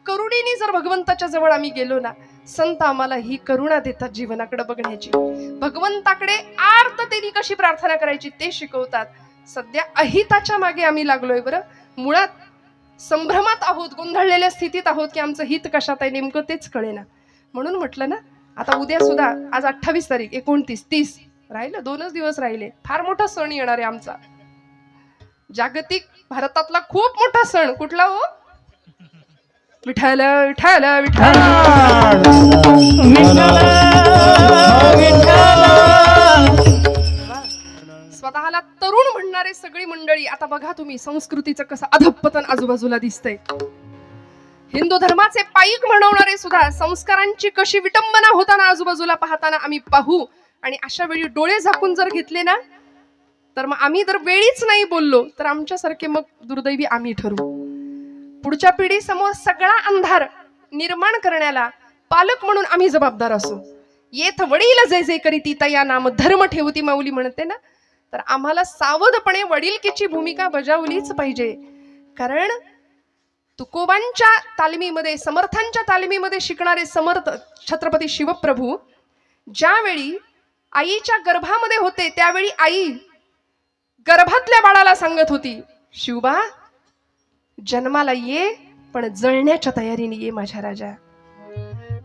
Speaker 1: करुणेने जर भगवंताच्या जवळ आम्ही गेलो ना, संत आम्हाला ही करुणा देतात जीवनाकडे बघण्याची. भगवंताकडे आर्ततेने कशी प्रार्थना करायची ते शिकवतात. सध्या अहिताच्या मागे आम्ही लागलोय बरं. मुळात संभ्रमात आहोत, गोंधळलेल्या स्थितीत आहोत की आमचं हित कशात आहे नेमकं तेच कळेना. म्हणून म्हटलं ना, आता उद्या सुद्धा, आज 28 तारीख, 29, 30 राहिलं, 2च दिवस राहिले. फार मोठा सण येणार आहे आमचा, जागतिक भारतातला खूप मोठा सण. कुठला हो? विठ्ठल विठ्ठल विठ्ठल. स्वतःला तरुण म्हणणारे सगळी मंडळी, आता बघा तुम्ही संस्कृतीचं कसं अधपतन आजूबाजूला दिसतंय. हिंदू धर्माचे पाईक म्हणवणारे सुद्धा संस्कारांची कशी विटंबना होताना आजूबाजूला पाहताना आम्ही पाहू. आणि अशा वेळी डोळे झाकून जर घेतले ना, तर मग आम्ही जर वेळीच नाही बोललो तर आमच्यासारखे मग दुर्दैवी आम्ही ठरू. पुढच्या पिढी समोर सगळा अंधार निर्माण करण्याला पालक म्हणून आम्ही जबाबदार असू. येथ वडील जे जे करीती तया नाम धर्म ठेवती माऊली म्हणते ना, तर आम्हाला सावधपणे वडीलकीची भूमिका बजावलीच पाहिजे. कारण तुकोबांच्या तालमीमध्ये, समर्थांच्या तालमीमध्ये शिकणारे समर्थ छत्रपती शिवप्रभू ज्यावेळी आईच्या गर्भामध्ये होते, त्यावेळी आई गर्भातल्या बाळाला सांगत होती, शिवबा जन्माला ये पण जळण्याच्या तयारीने ये माझ्या राजा.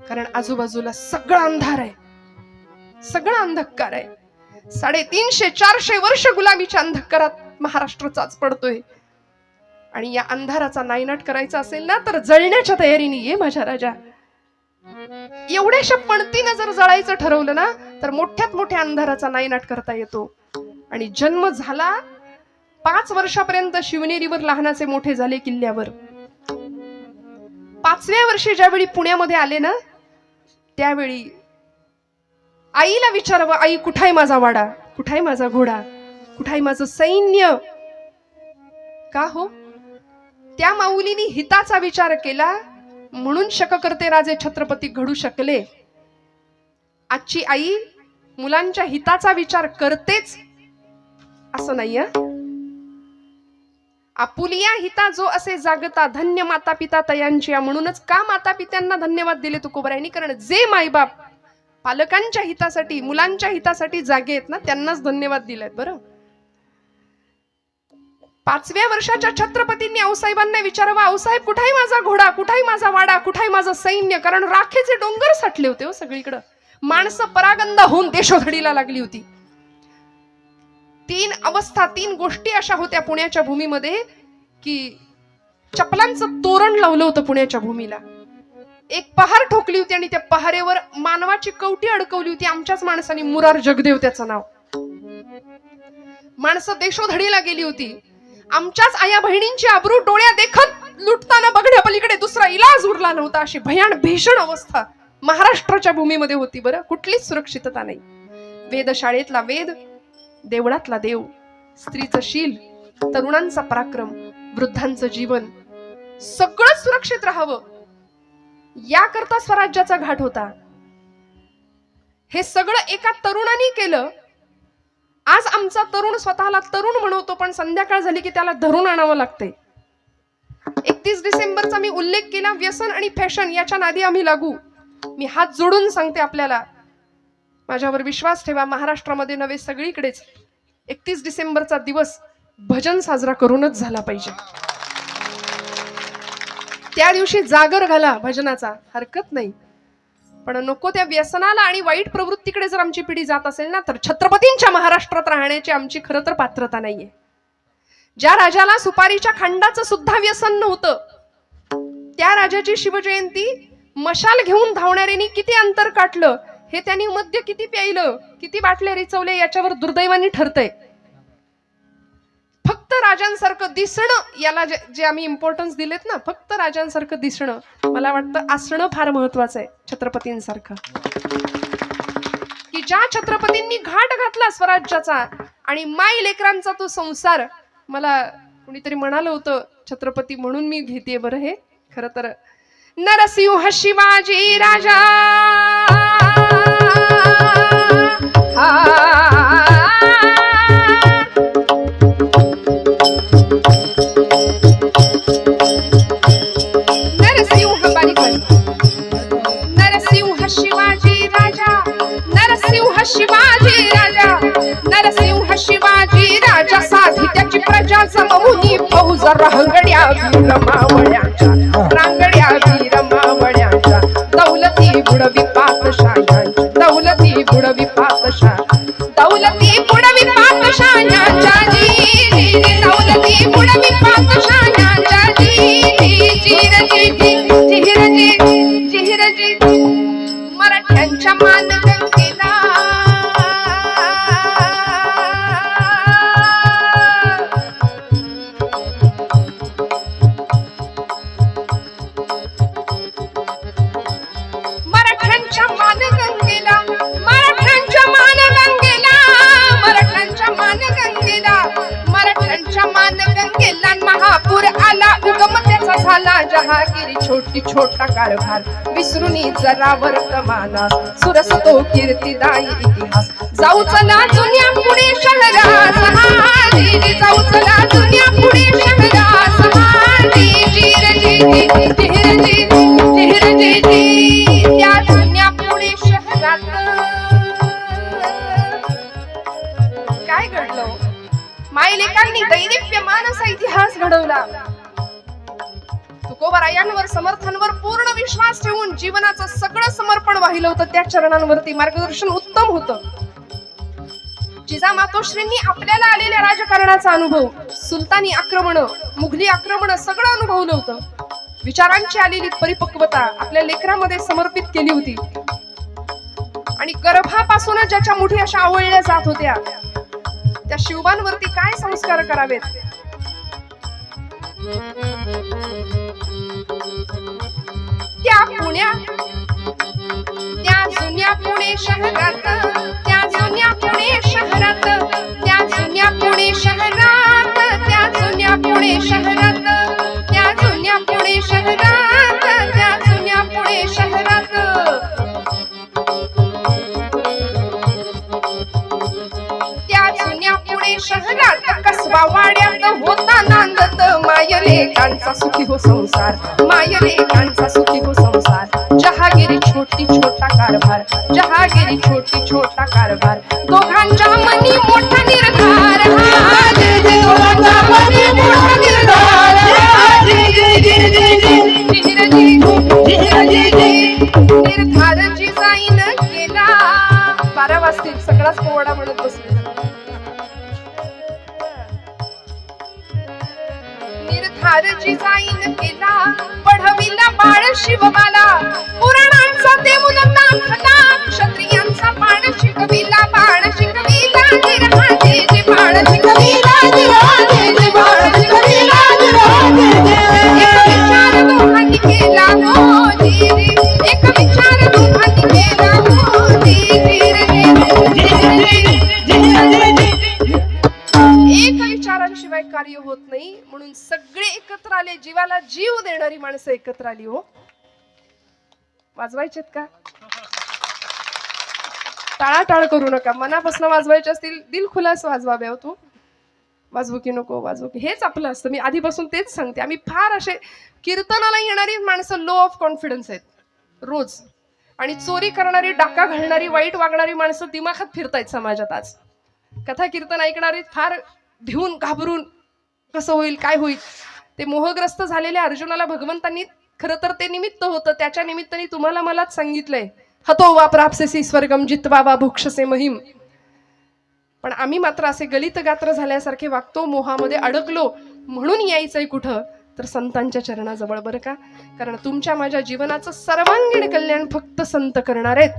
Speaker 1: कारण आजूबाजूला सगळा अंधार आहे, सगळा अंधकार आहे. 350-400 वर्ष गुलामीच्या अंधकारात महाराष्ट्र चाच पडतोय. आणि या अंधाराचा नायनाट करायचा असेल ना, तर जळण्याच्या तयारीने ये माझ्या राजा. एवढ्याशा पणतीनं जर जळायचं ठरवलं ना, तर मोठ्यात मोठ्या अंधाराचा नायनाट करता येतो. आणि जन्म झाला 5 वर्षापर्यंत शिवनेरीवर लहानाचे मोठे झाले किल्ल्यावर. 5व्या वर्षी ज्यावेळी पुण्यामध्ये आले ना, त्यावेळी आईला विचारावं, आई कुठाय माझा वाडा, कुठाय माझा घोडा, कुठाय माझं सैन्य. का हो? त्या माऊलीनी हिताचा विचार केला म्हणून शककर्ते राजे छत्रपती घडू शकले. आजची आई मुलांच्या हिताचा विचार करतेच असं नाहीये. आपुलिया हिता जो असे जागता, धन्य माता पिता तयांची. म्हणूनच का माता पित्यांना धन्यवाद दिले तुकोबारायांनी? कारण जे मायबाप पालकांच्या हितासाठी, मुलांच्या हितासाठी जागे आहेत ना, त्यांनाच धन्यवाद दिलेत. बरं, 5व्या वर्षाच्या छत्रपतींनी आऊसाहेबांना विचारावं, आऊसाहेब कुठाय माझा घोडा, कुठाय माझा वाडा, कुठाय माझं सैन्य. कारण राखेचे डोंगर साठले होते हो सगळीकडं. माणसं परागंदा होऊन देशोधडीला लागली होती. 3 अवस्था, 3 गोष्टी अशा होत्या पुण्याच्या भूमीमध्ये की चपलांचं तोरण लावलं होतं पुण्याच्या भूमीला. एक पहार ठोकली होती आणि त्या पहारेवर मानवाची कवटी अडकवली होती. आमच्याच माणसाने, मुरार जगदेव त्याचं नाव. माणसं देशोधडीला गेली होती. आमच्याच आया बहिणींची आबरू डोळ्या देखत लुटताना बघण्यापलीकडे दुसरा इलाज उरला नव्हता. अशी भीषण अवस्था महाराष्ट्राच्या भूमीमध्ये होती. बरं, कुठलीच सुरक्षितता नाही. वेदशाळेतला वेद, देवळातला देव, स्त्रीचं शील, तरुणांचा पराक्रम, वृद्धांचं जीवन, सगळं सुरक्षित राहावं याकरता स्वराज्याचा घाट होता. हे सगळं एका तरुणाने केलं. आज आमचा तरुण स्वतःला तरुण म्हणवतो, पण संध्याकाळ झाली की त्याला धरून आणावं लागते. 31 डिसेंबरचा मी उल्लेख केला. व्यसन आणि फॅशन याच्या नादी आम्ही लागू. मी हात जोडून सांगते आपल्याला, माझ्यावर विश्वास ठेवा. महाराष्ट्रामध्ये नव्हे, सगळीकडेच 31 डिसेंबरचा दिवस भजन साजरा करूनच झाला पाहिजे. त्या दिवशी जागर घाला भजनाचा, हरकत नाही. पण नको त्या व्यसनाला आणि वाईट प्रवृत्तीकडे जर आमची पिढी जात असेल ना, तर छत्रपतींच्या महाराष्ट्रात राहण्याची आमची खरं तर पात्रता नाहीये. ज्या राजाला सुपारीच्या खांडाचं सुद्धा व्यसन नव्हतं, त्या राजाची शिवजयंती मशाल घेऊन धावणाऱ्यांनी किती अंतर काटलं, हे त्यांनी मद्य किती प्यायलं, किती बाटल्या रिचवले, याच्यावर दुर्दैवाने ठरतंय. फक्त राजांसारखं दिसणं, याला जे आम्ही इम्पॉर्टन्स दिलेत ना, फक्त राजांसारखं दिसणं, मला वाटतं असणं फार महत्वाचं आहे. छत्रपतींसारखं, की ज्या छत्रपतींनी घाट घातला स्वराज्याचा आणि माई लेकरांचा तो संसार. मला कुणीतरी म्हणालं होतं छत्रपती म्हणून मी घेते बरं हे. खरं तर नरसिंह शिवाजी राजा शिवाजी राजा नरसिंह शिवाजी राजा साधी त्याची प्रजा जमवून फौज रांगड्या वीर मावळ्यांच्या रांगड्या वीर मावळ्यांच्या दौलती बुडवी पातशाह्यांची दौलती बुडवी पातशाह दौलती बुडवी पातशाह्यांच्या जी दौलती बुडवी पातशाह्यांच्या जी जिहिरजी मराठ्यांच्या मानगंगेला मराठ्यांच्या मानगंगेला मराठ्यांच्या मानगंगेला मराठ्यांच्या मानगंगेला मराठ्यांच्या मानगंगेला महापूर आला उगम त्याचा झाला जहागिरी छोटी छोटा कारभार विसरुनी जरा वर्तमानास सुरस तो कीर्तिदायी इतिहास जाऊ चला जुन्या पुणे शहरास जाऊ चला जुन्या पुणे शहरास त्या जुन्या पुणे शहरात काय घडलं मायलेकांनी दैदिप्यमान असा इतिहास घडवला तुकोबरायांवर समर्थांवर पूर्ण विश्वास ठेवून जीवनाचं सगळं समर्पण वाहिलं होतं त्या चरणांवरती मार्गदर्शन उत्तम होतं जिजामातोश्रींनी आपल्याला आलेल्या राजकारणाचा अनुभव सुलतानी आक्रमण मुघली आक्रमण सगळं अनुभवलं होतं विचारांची आलेली परिपक्वता आपल्या लेकरामध्ये समर्पित केली होती आणि गर्भापासूनच ज्याच्या मुठी अशा आवळल्या जात होत्या त्या शिवबांवरती काय संस्कार करावेत त्या जुन्या पुणे शहरात त्या जुन्या पुणे शहरात त्या जुन्या पुणे शहरात त्या जुन्या पुणे शहरात त्या जुन्या पुणे शहरात त्या जुन्या पुणे शहरात त्या जुन्या पुणे शहरात कसबा वाड्यात होता नांदत मायलेकांचा सुखी हो संसार मायलेकांचा सुखी हो संसार जहागिरी छोटी छोटा कारभार जहागिरी छोटी छोटा कारभार दोघांच्या मनी मोठा निर्धार दोघांच्या मनी मोठा निर्धार निर्धार जिजाईन केला 12 वाजतील सगळाच पोवाडा म्हणत बसले निर्धार जिजाईन केला पढविला बाळ शिवबाला पुराणांचा देऊन दाखला क्षत्रियांचा बाण शिकविला बाण शिकविला निर्हाजे जे बाण शिकविला निर्हाजे जे बाण शिकविला एक विचार दोघांनी केला हो जी एक विचार दोघांनी केला हो एक विचारांशिवाय कार्य होत नाही म्हणून सगळे एकत्र आले जीवाला जीव देणारी माणसं एकत्र आली हो वाजवायचेत का टाळाटाळ करू नका मनापासून वाजवायचे असतील दिलखुलास वाजवाव्या तू वाजवू की नको वाजवू की हेच आपलं असतं मी आधीपासून तेच सांगते आम्ही फार असे कीर्तनाला येणारी माणसं लो ऑफ कॉन्फिडन्स आहेत रोज आणि चोरी करणारी डाका घालणारी वाईट वागणारी माणसं दिमाखात फिरतायत समाजात आज कथा कीर्तन ऐकणारी फार भिवून घाबरून कसं होईल काय होईल ते मोहग्रस्त झालेल्या अर्जुनाला भगवंतांनी खरं तर ते निमित्त होतं त्याच्या निमित्ताने तुम्हाला मलाच सांगितलंय हतो वा प्राप्सेसी स्वर्गम जित्वा वा भुक्षसे महिम पण आम्ही मात्र असे गलित गात्र झाल्यासारखे वागतो मोहामध्ये अडकलो म्हणून यायचंय कुठं तर संतांच्या चरणाजवळ बरं का कारण तुमच्या माझ्या जीवनाचं सर्वांगीण कल्याण फक्त संत करणार आहेत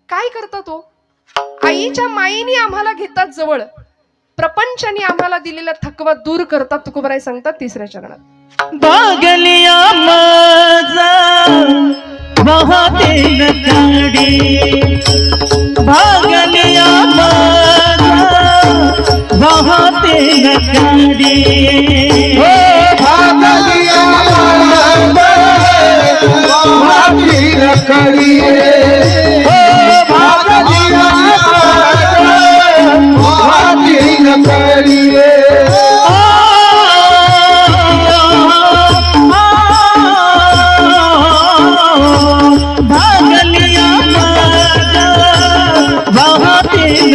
Speaker 1: काय करता तो आईच्या माईने आम्हाला घेतात जवळ प्रपंचाने आम्हाला दिलेला थकवा दूर करतात तुकोबराय सांगतात 3ऱ्या चरणात
Speaker 2: बागलिया माझा वाहते नदी बागलिया माझा वाहते नदी
Speaker 3: हो बागलिया माझा वाहते नदी हो बागलिया वाहते नदी
Speaker 2: भागलिया माझा वाहते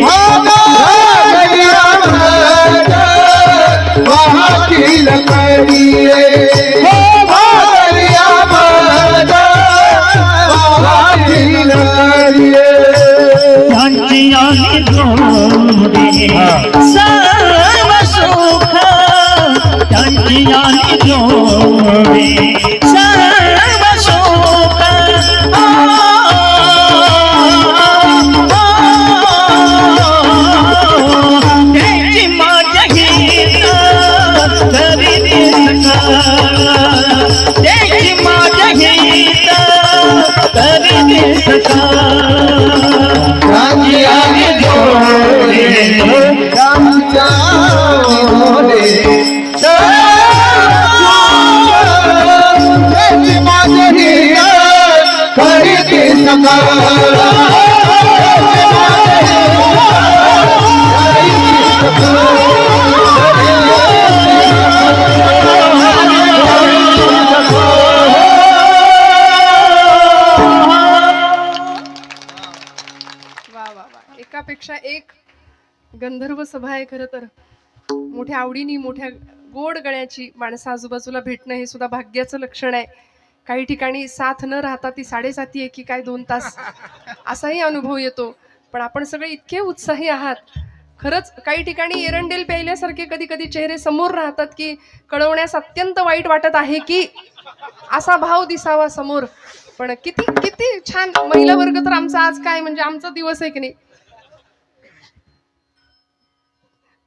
Speaker 3: भागलिया माझा वाहतील कडी हो भागलिया माझा वाहतील कडी
Speaker 2: त्यांची आणि जोडे सर्व सुख त्यांची आणि जोडे सर्व सुख त्यांची माझ्या गीत तरी त्यांची माझ्या गीत तरी
Speaker 3: राजी आणि जोडे रामच्या जोडे त्याची माझी करीती
Speaker 1: वा वा वा, एकापेक्षा एक गंधर्व सभा आहे. खरं तर मोठ्या आवडीनी मोठ्या गोड गळ्याची माणसं आजूबाजूला भेटणं हे सुद्धा भाग्याचं लक्षण आहे. काही ठिकाणी साथ न राहता ती साडेसाती आहे की काय 2 तास असाही अनुभव येतो. पण आपण सगळे इतके उत्साही आहात. खरंच काही ठिकाणी एरंडेल प्यायल्यासारखे कधी कधी चेहरे समोर राहतात की कळवण्यास अत्यंत वाईट वाटत आहे की असा भाव दिसावा समोर. पण किती किती छान महिला वर्ग तर आमचा आज काय म्हणजे आमचा दिवस आहे की नाही.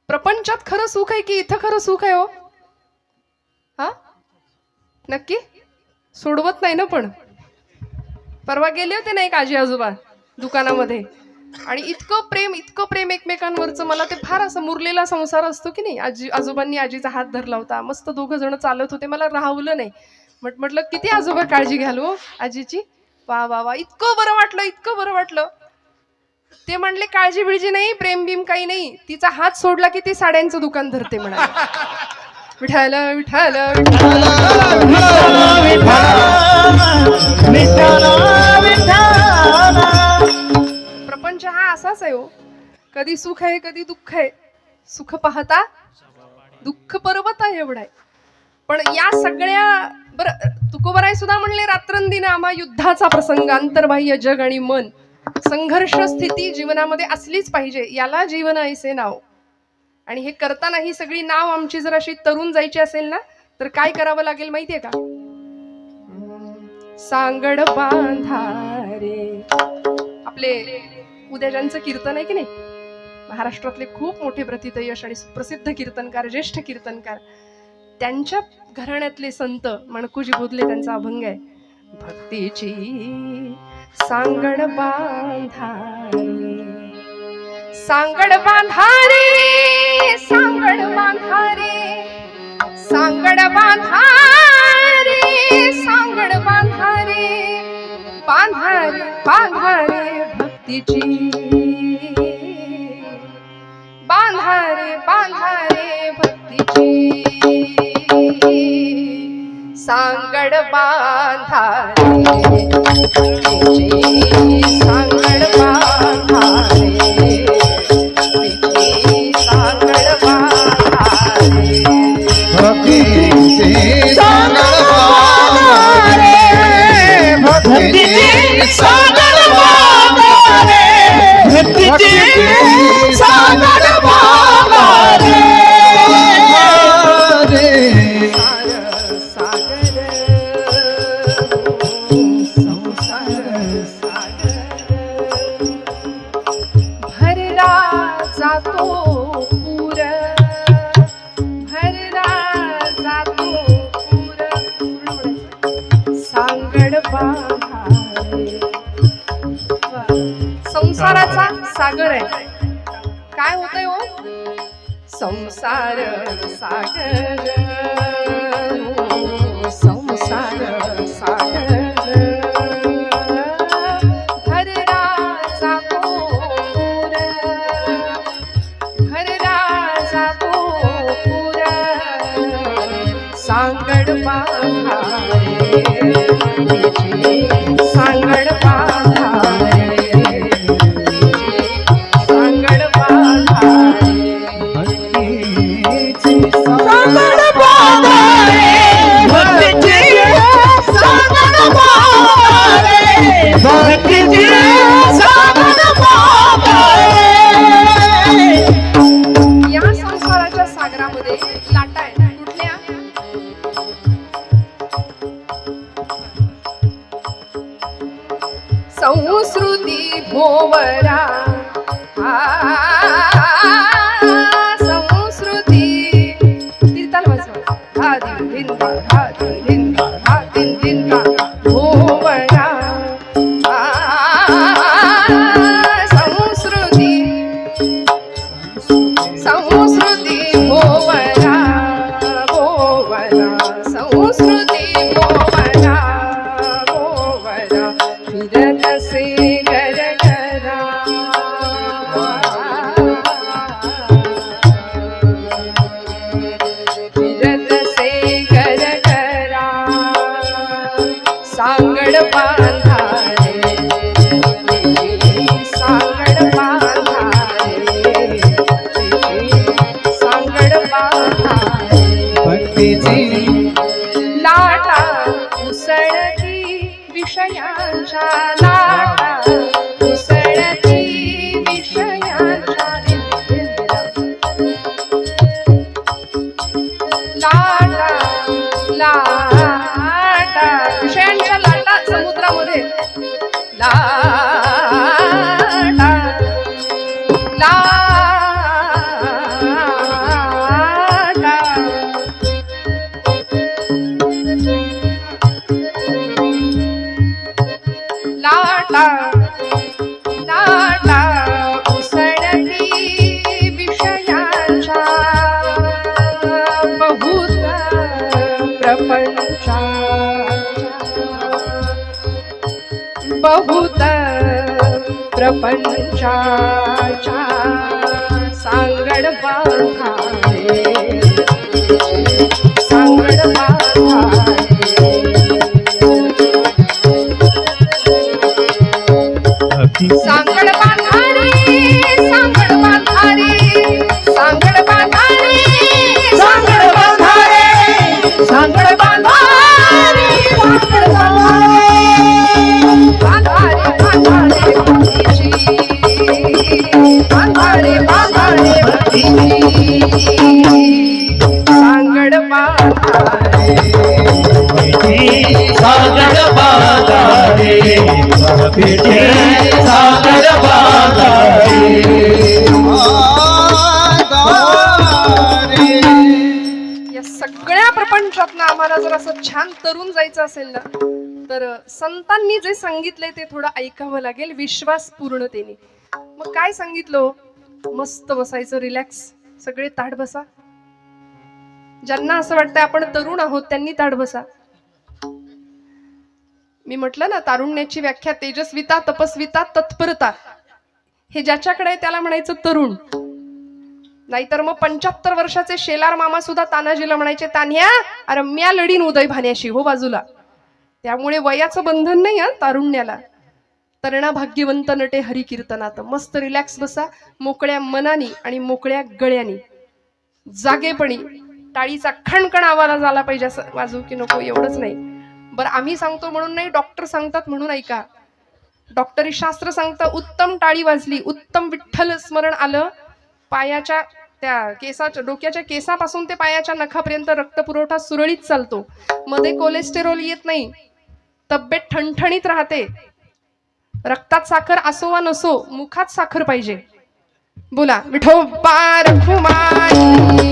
Speaker 1: प्रपंचात खरं सुख आहे की इथं खरं सुख आहे हो? हा नक्की सोडवत नाही ना. पण परवा गेले होते ना एक आजी आजोबा दुकानामध्ये आणि इतकं प्रेम एकमेकांवरचं. मला ते फार असं मुरलेला संसार असतो की नाही. आजी आजोबांनी आजीचा हात धरला होता. मस्त 2 जण चालत होते. मला राहवलं नाही. म्हटलं किती आजोबा काळजी घ्याल हो आजीची. वा वा वा, इतकं बरं वाटलं, इतकं बरं वाटलं. ते म्हणले काळजी बिळजी नाही, प्रेम बिम काही नाही. तिचा हात सोडला की ती साड्यांचं दुकान धरते म्हणाले. विठाल विठाल प्रपंच हा असाच आहे हो. कधी सुख आहे कधी दुःख आहे. सुख पाहता दुःख पर्वता एवढा आहे. पण या सगळ्या बरं तुकोबराय सुद्धा म्हणले रात्रंदिन आम्हा युद्धाचा प्रसंग अंतर्बाह्य जग आणि मन संघर्ष स्थिती जीवनामध्ये असलीच पाहिजे. याला जीवन ऐसे नाव. आणि हे करताना ही सगळी नाव आमची जर अशी तरुण जायची असेल ना तर काय करावं लागेल माहितीये का. सांगड बांधारे आपले उद्या ज्यांचं कीर्तन आहे की नाही महाराष्ट्रातले खूप मोठे प्रथितयश आणि सुप्रसिद्ध कीर्तनकार ज्येष्ठ कीर्तनकार त्यांच्या घराण्यातले संत मणकुजी बोधले त्यांचा अभंग आहे. भक्तीची सांगड बांधारे सांगड बांधारे सांगड बांधारे सांगड बांधारे सांगड बांधारे बांधारे बांधारे भक्तीची बांधारे बांधारे भक्तीची सांगड बांधारे सांगड बांधारे सांगड बांधारे
Speaker 3: भक्तीची सांगड बांधारे भक्तीची सांगड बांधारे भक्तीची सांगड बांधारे
Speaker 1: संसाराचा सागर आहे. काय होतंय हो संसार सागर संसार सागर भरराचा पूर भरराचा पूर सांगड बांधारे सांगड बांधारे संस्कृती तीर्थाल वाजवा हा दिन दिन हा दिन दिन हा दिन दिन भोवना संस्कृती संस्कृती भोवना भोवना संस्कृती भोवना भोवना फिरत से गर करा फिरत से गर करा सांगड बांधा रे सांगड बांधा रे सांगड बांधा रे
Speaker 3: भक्तीची
Speaker 1: लाटा उसळती विषयांच्या लाटा उसळती विषयांच्या लाटा लाटा विषयांच्या लाटा समुद्रामध्ये लाटा लाटा लाटा लाटा उसळती विषयांच्या बहुत प्रपंचा बहुत प्रपंचाच्या सांगड बांधा रे सांगड बांधा रे सांगड बांधा रे सांगड बांधा रे सांगड बांधा रे सांगड बांधा रे सांगड बांधा रे सांगड बांधा रे बांधा रे भक्तीची बांधा रे भक्तीची सांगड बांधा रे
Speaker 2: सागर बाधा रे पिठे सागर बाधा रे
Speaker 1: या सगळ्या प्रपंचातनं आम्हाला जर असं छान तरुण जायचं असेल ना तर संतांनी जे सांगितलंय ते थोडं ऐकावं लागेल विश्वास पूर्णतेने. मग काय सांगितलं? मस्त बसायचं, रिलॅक्स, सगळे ताठ बसा. ज्यांना असं वाटतंय आपण तरुण आहोत त्यांनी ताठ बसा. मी म्हटलं ना तारुण्याची व्याख्या तेजस्विता, तपस्विता, तत्परता. हे ज्याच्याकडे आहे त्याला म्हणायचं तरुण. नाहीतर मग 75 वर्षाचे शेलार मामा सुद्धा तानाजीला म्हणायचे, तान्ह्या अरे म्या लढीन उदय भाण्याशी, हो बाजूला. त्यामुळे वयाचं बंधन नाही हा तारुण्याला. तरणा भाग्यवंत नटे हरी कीर्तनात. मस्त रिलॅक्स बसा, मोकळ्या मनानी आणि मोकळ्या गळ्यानी, जागेपणी. टाळीचा खणखण आवाज झाला पाहिजे, असं वाजू की नको एवढंच नाही. बरं आम्ही सांगतो म्हणून नाही, डॉक्टर सांगतात म्हणून ऐका. डॉक्टरी शास्त्र सांगतं उत्तम टाळी वाजली, उत्तम विठ्ठल स्मरण आलं, पायाच्या त्या केसाच्या डोक्याच्या केसापासून ते पायाच्या नखापर्यंत रक्तपुरवठा सुरळीत चालतो, मध्ये कोलेस्टेरॉल येत नाही, तब्येत ठणठणीत राहते. रक्तात साखर असो वा नसो, मुखात साखर पाहिजे. बोला विठोबा रखुमाई,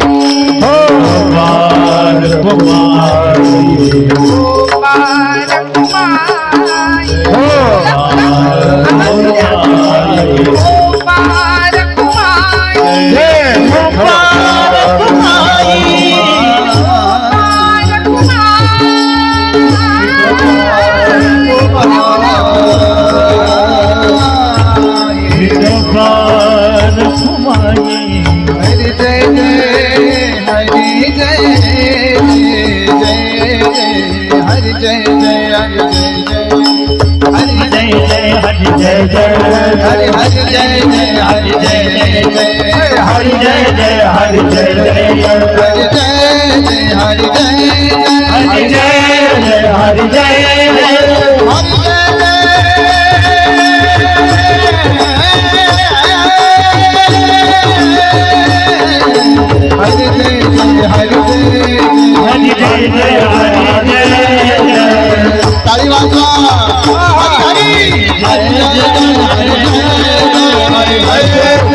Speaker 1: विठोबा रखुमाई, विठोबा रखुमाई, विठोबा
Speaker 3: हरि जय जय हरि जय जय जय हरि जय जय हरि जय जय हरि जय जय हरि हरि जय जय हरि जय जय हरि जय जय हरि जय जय हरि जय जय हरि जय हरि जय जय हरि जय ताली वाजवा हरि हरि हरि हरि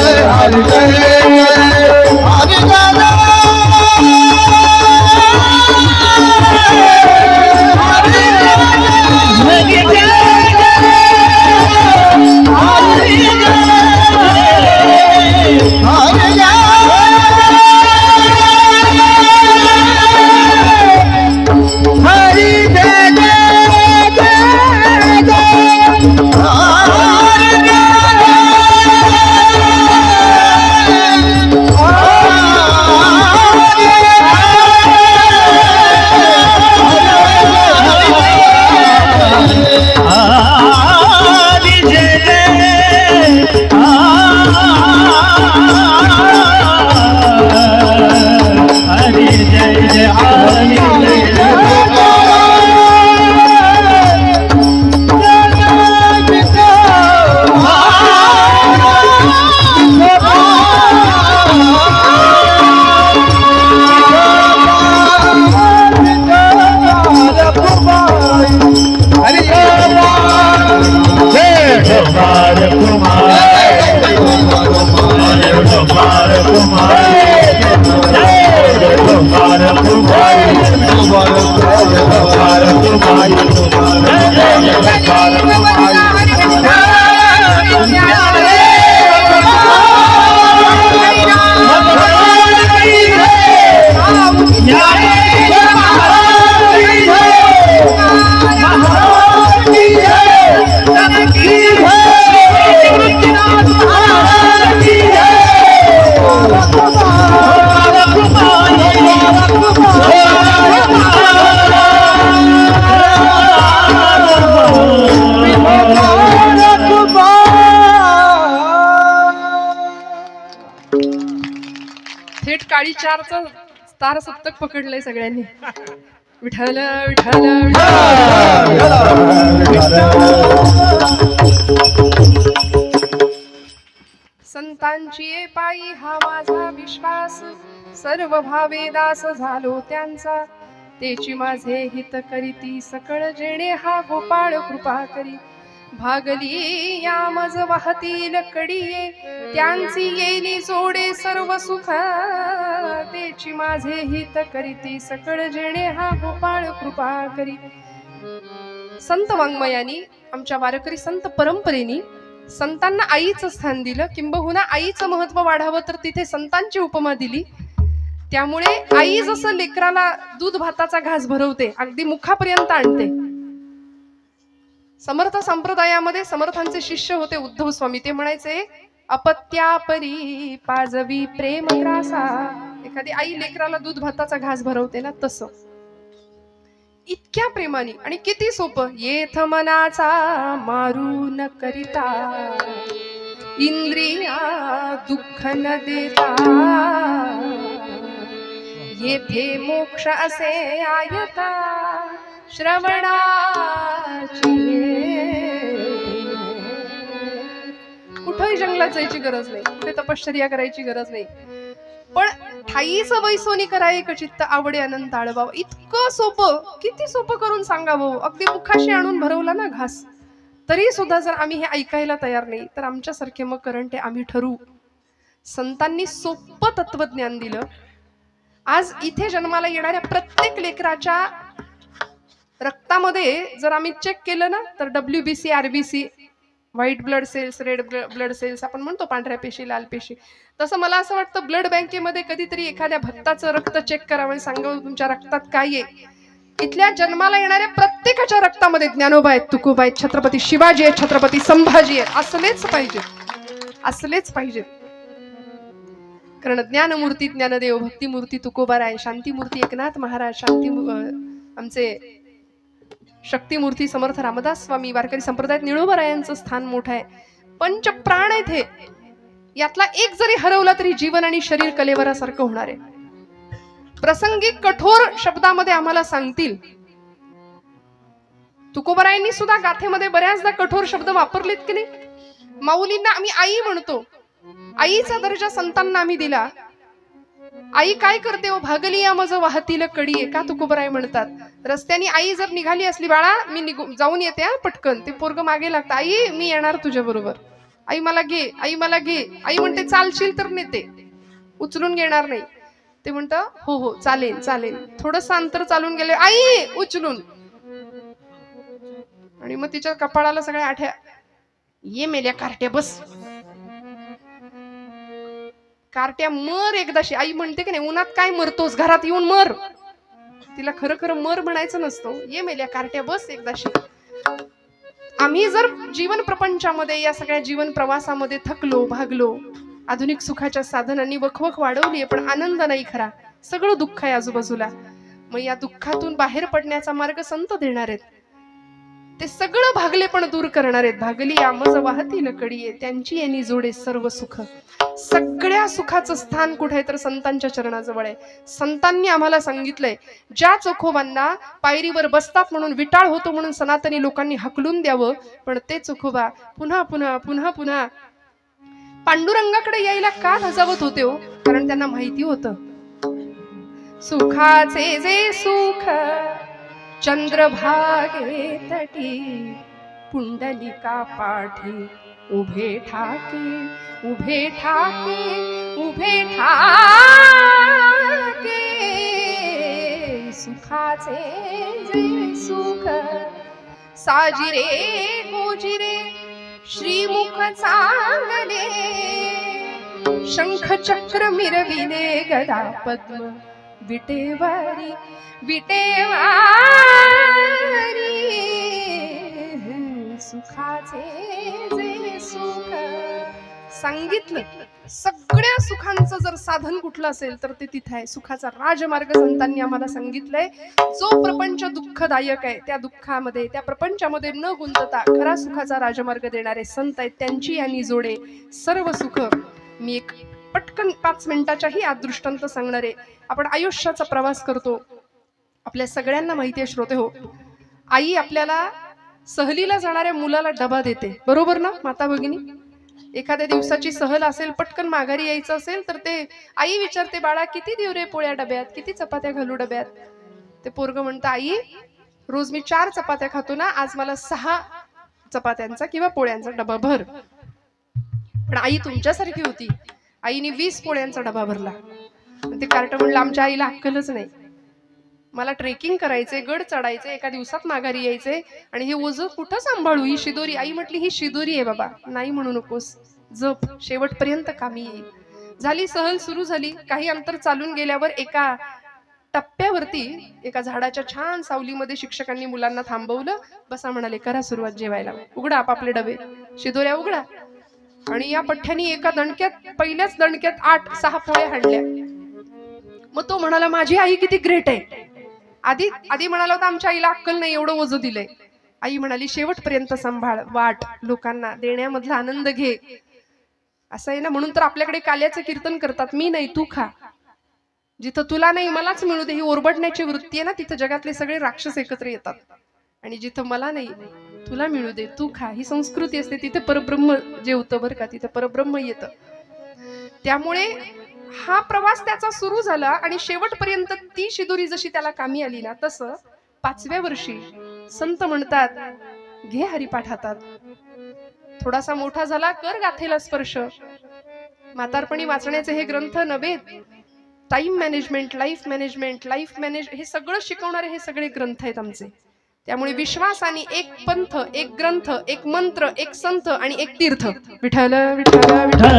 Speaker 1: थेट काळी चारचं तार सप्तक पकडलंय सगळ्यांनी. विठ्ठल विठ्ठल संतांची ये पायी हा माझा विश्वास, सर्व भावे दास झालो त्यांचा. तेची माझे हित करीती सकळ जेणे हा गोपाळ कृपा करी. भागली या मज वाहतील कडिये, त्यांची येली जोडे सर्व सुख. तेची माझे हित करीती सकळ जेणे हा गोपाळ कृपा करी. संत वाङ्मयानी, आमच्या वारकरी संत परंपरेनी संतांना आईचं स्थान दिलं, किंबहुना आईचं महत्व वाढावं तर तिथे संतांची उपमा दिली. त्यामुळे आई जसं लेकराला दूध भाताचा घास भरवते, अगदी मुखापर्यंत आणते. समर्थ संप्रदायामध्ये समर्थांचे शिष्य होते उद्धव स्वामी. ते म्हणायचे, अपत्यापरी पाजवी प्रेम ग्रासा. एखादी आई लेकराला दूध भाताचा घास भरवते ना, तसं इतक्या प्रेमाने. आणि किती सोपं. येथ मनाचा मारू न करिता, इंद्रिया दुःख न देता. येथे मोक्ष असे आयता, श्रवणाची. कुठेही जंगलात जायची गरज नाही, कुठे तपश्चर्या करायची गरज नाही. पण ठाईच वैसोनी कराय चित्त आवडे अनंत आळवावं. इतकं सोपं, किती सोपं करून सांगावं. अगदी मुखाशी आणून भरवला ना घास, तरी सुद्धा जर आम्ही हे ऐकायला तयार नाही तर आमच्यासारखे मग करंटे आम्ही ठरू. संतांनी सोपं तत्वज्ञान दिलं. आज इथे जन्माला येणाऱ्या प्रत्येक लेकराच्या रक्तामध्ये जर आम्ही चेक केलं ना, तर WBC, RBC, white blood cells, red blood cells, आपण म्हणतो पांढऱ्या पेशी, लाल पेशी, तसं मला असं वाटतं ब्लड बँकेमध्ये कधीतरी एखाद्या भक्ताचं रक्त चेक करावं आणि सांगावं तुमच्या रक्तात काय आहे. इथल्या जन्माला येणाऱ्या प्रत्येकाच्या रक्तामध्ये ज्ञानोबा आहेत, तुकोबा आहेत, छत्रपती शिवाजी आहेत, छत्रपती संभाजी आहेत. असलेच पाहिजे, असलेच पाहिजे. कारण ज्ञानमूर्ती ज्ञानदेव, भक्तिमूर्ती तुकोबाराय, शांतीमूर्ती एकनाथ महाराज, आमचे शक्तिमूर्ती समर्थ रामदास स्वामी. वारकरी संप्रदायात निळोबारायांचं स्थान मोठं आहे. पंचप्राण आहेत हे. यातला एक जरी हरवला तरी जीवन आणि शरीर कलेवरासारखं होणार आहे. प्रसंगी कठोर शब्दामध्ये आम्हाला सांगतील. तुकोबारायांनी सुद्धा गाथेमध्ये बऱ्याचदा कठोर शब्द वापरलेत की नाही. माऊलींना आम्ही आई म्हणतो, आईचा दर्जा संतांना आम्ही दिला. आई काय करते हो, भागली या मज वाहतील कडिये. का तुकोबाराय म्हणतात, रस्त्याने आई जर निघाली असली, बाळा मी जाऊन येते हा पटकन, ते पोरग मागे लागतं, आई मी येणार तुझ्या बरोबर, आई मला घे, आई मला घे. आई म्हणते चालशील तर नेते, उचलून घेणार नाही. ते म्हणतं हो हो चालेल चालेल. थोडंसं अंतर चालून गेले, आई उचलून. आणि मग तिच्या कपाळाला सगळ्या आठ्या, ये मेल्या कार्ट्या बस, कार्ट्या मर एकदाशी. आई म्हणते की नाही, उन्हात काय मरतोस, घरात येऊन मर. तिला खरं खरं मर म्हणायचं नसतं, ये मेल्या कार्ट्या बस एकदाशी. आम्ही जर जीवन प्रपंचामध्ये, या सगळ्या जीवन प्रवासामध्ये थकलो, भागलो, आधुनिक सुखाच्या साधनांनी वखवख वाढवली, पण आनंद नाही खरा, सगळं दुःख आहे आजूबाजूला. मग या दुःखातून बाहेर पडण्याचा मार्ग संत देणार आहेत. ते सगळं भागले पण दूर करणार आहेत. भागली आमज वाहतील कडिये, त्यांची यांनी जोडे सर्व सुख. सगळ्या सुखाचं स्थान कुठे आहे तर संतांच्या चरणाजवळ आहे. संतांनी आम्हाला सांगितलंय, ज्या चोखोबांना पायरीवर बसतात म्हणून, विटाळ होतो म्हणून सनातनी लोकांनी हकलून द्यावं, पण ते चोखोबा पुन्हा पुन्हा पुन्हा पुन्हा पांडुरंगाकडे यायला का धजावत होते हो? कारण त्यांना माहिती होतं, सुखाचे जे सुख चंद्रभागे तटी, पुंडलिका पाठी उभे ठाके, उभे ठाके, उभे ठाके. सुखाचे जे सुख साजिरे गोजिरे, श्रीमुख चांगले, शंख चक्र मिरविले, गदा पद्म विटेवारी, विटेवारी. सुखाचे जे सुख सांगितलं. सगळ्या सुखांचं जर साधन कुठलं असेल तर ते तिथे आहे. सुखाचा राजमार्ग संतांनी आम्हाला सांगितलंय. जो प्रपंच दुःखदायक आहे, त्या दुःखामध्ये, त्या प्रपंचामध्ये न गुंतता खरा सुखाचा राजमार्ग देणारे संत आहेत. त्यांची यांनी जोडे सर्व सुख. मी एक पटकन 5 मिनिटाच्याही आत दृष्टांत सांगणार आहे. आपण आयुष्याचा प्रवास करतो. आपल्या सगळ्यांना माहिती आहे श्रोते हो, आई आपल्याला सहलीला जाणाऱ्या मुलाला डबा देते, बरोबर ना माता भगिनी? एखाद्या दिवसाची सहल असेल, पटकन माघारी यायचं असेल तर ते आई विचारते, बाळा किती देऊ रे पोळ्या डब्यात, किती चपात्या घालू डब्यात? ते पोरग म्हणतं, आई रोज मी 4 चपात्या खातो ना, आज मला 6 चपात्यांचा किंवा पोळ्यांचा डबा भर. पण आई तुमच्यासारखी होती, आईने 20 पोळ्यांचा डबा भरला. ते कार्ट म्हणलं, आमच्या आईला अक्कलच नाही, मला ट्रेकिंग करायचे, गड चढायचे, एका दिवसात माघारी यायचे आणि हे ओझं कुठं सांभाळू, ही शिदोरी. आई म्हटली, ही शिदोरी आहे बाबा, नाही म्हणू नकोस, जप, शेवटपर्यंत कामी येईल. झाली सहल सुरू झाली. काही अंतर चालून गेल्यावर एका टप्प्यावरती एका झाडाच्या छान सावलीमध्ये शिक्षकांनी मुलांना थांबवलं. बसा म्हणाले, करा सुरुवात जेवायला, उघडा आपापले डबे, शिदोऱ्या उघडा. आणि या पठ्ठ्यानी एका दणक्यात, पहिल्याच दणक्यात 8-6 पोळ्या हाणल्या. मग तो म्हणाला, माझी आई किती ग्रेट आहे. आधी म्हणाला होता, आमच्या आईला अक्कल नाही, एवढं ओझं दिलंय. आई म्हणाली, शेवटपर्यंत सांभाळ, वाट, लोकांना देण्यामधला आनंद घे. असं आहे ना, म्हणून तर आपल्याकडे काल्याचं कीर्तन करतात, मी नाही तू खा. जिथं तुला नाही मलाच मिळू दे, ही ओरबडण्याची वृत्ती आहे ना, तिथं जगातले सगळे राक्षस एकत्र येतात. आणि जिथं मला नाही तुला मिळू दे, तू खा, ही संस्कृती असते. तिथे परब्रह्म जेवतं बरं का, तिथं परब्रह्म येतं. त्यामुळे हा प्रवास त्याचा सुरू झाला आणि शेवटपर्यंत ती शिदोरी जशी त्याला कामी आली ना, तसं 5व्या वर्षी संत म्हणतात, घे हरिपाठ हातात, थोडासा मोठा झाला कर गाथेला स्पर्श. म्हातारपणी वाचण्याचे हे ग्रंथ नव्हे, टाइम मॅनेजमेंट, लाईफ मॅनेजमेंट, हे सगळं शिकवणारे हे सगळे ग्रंथ आहेत आमचे. त्यामुळे विश्वासाने एक पंथ, एक ग्रंथ, एक मंत्र, एक संत आणि एक तीर्थ. विठ्ठल विठ्ठल विठ्ठल.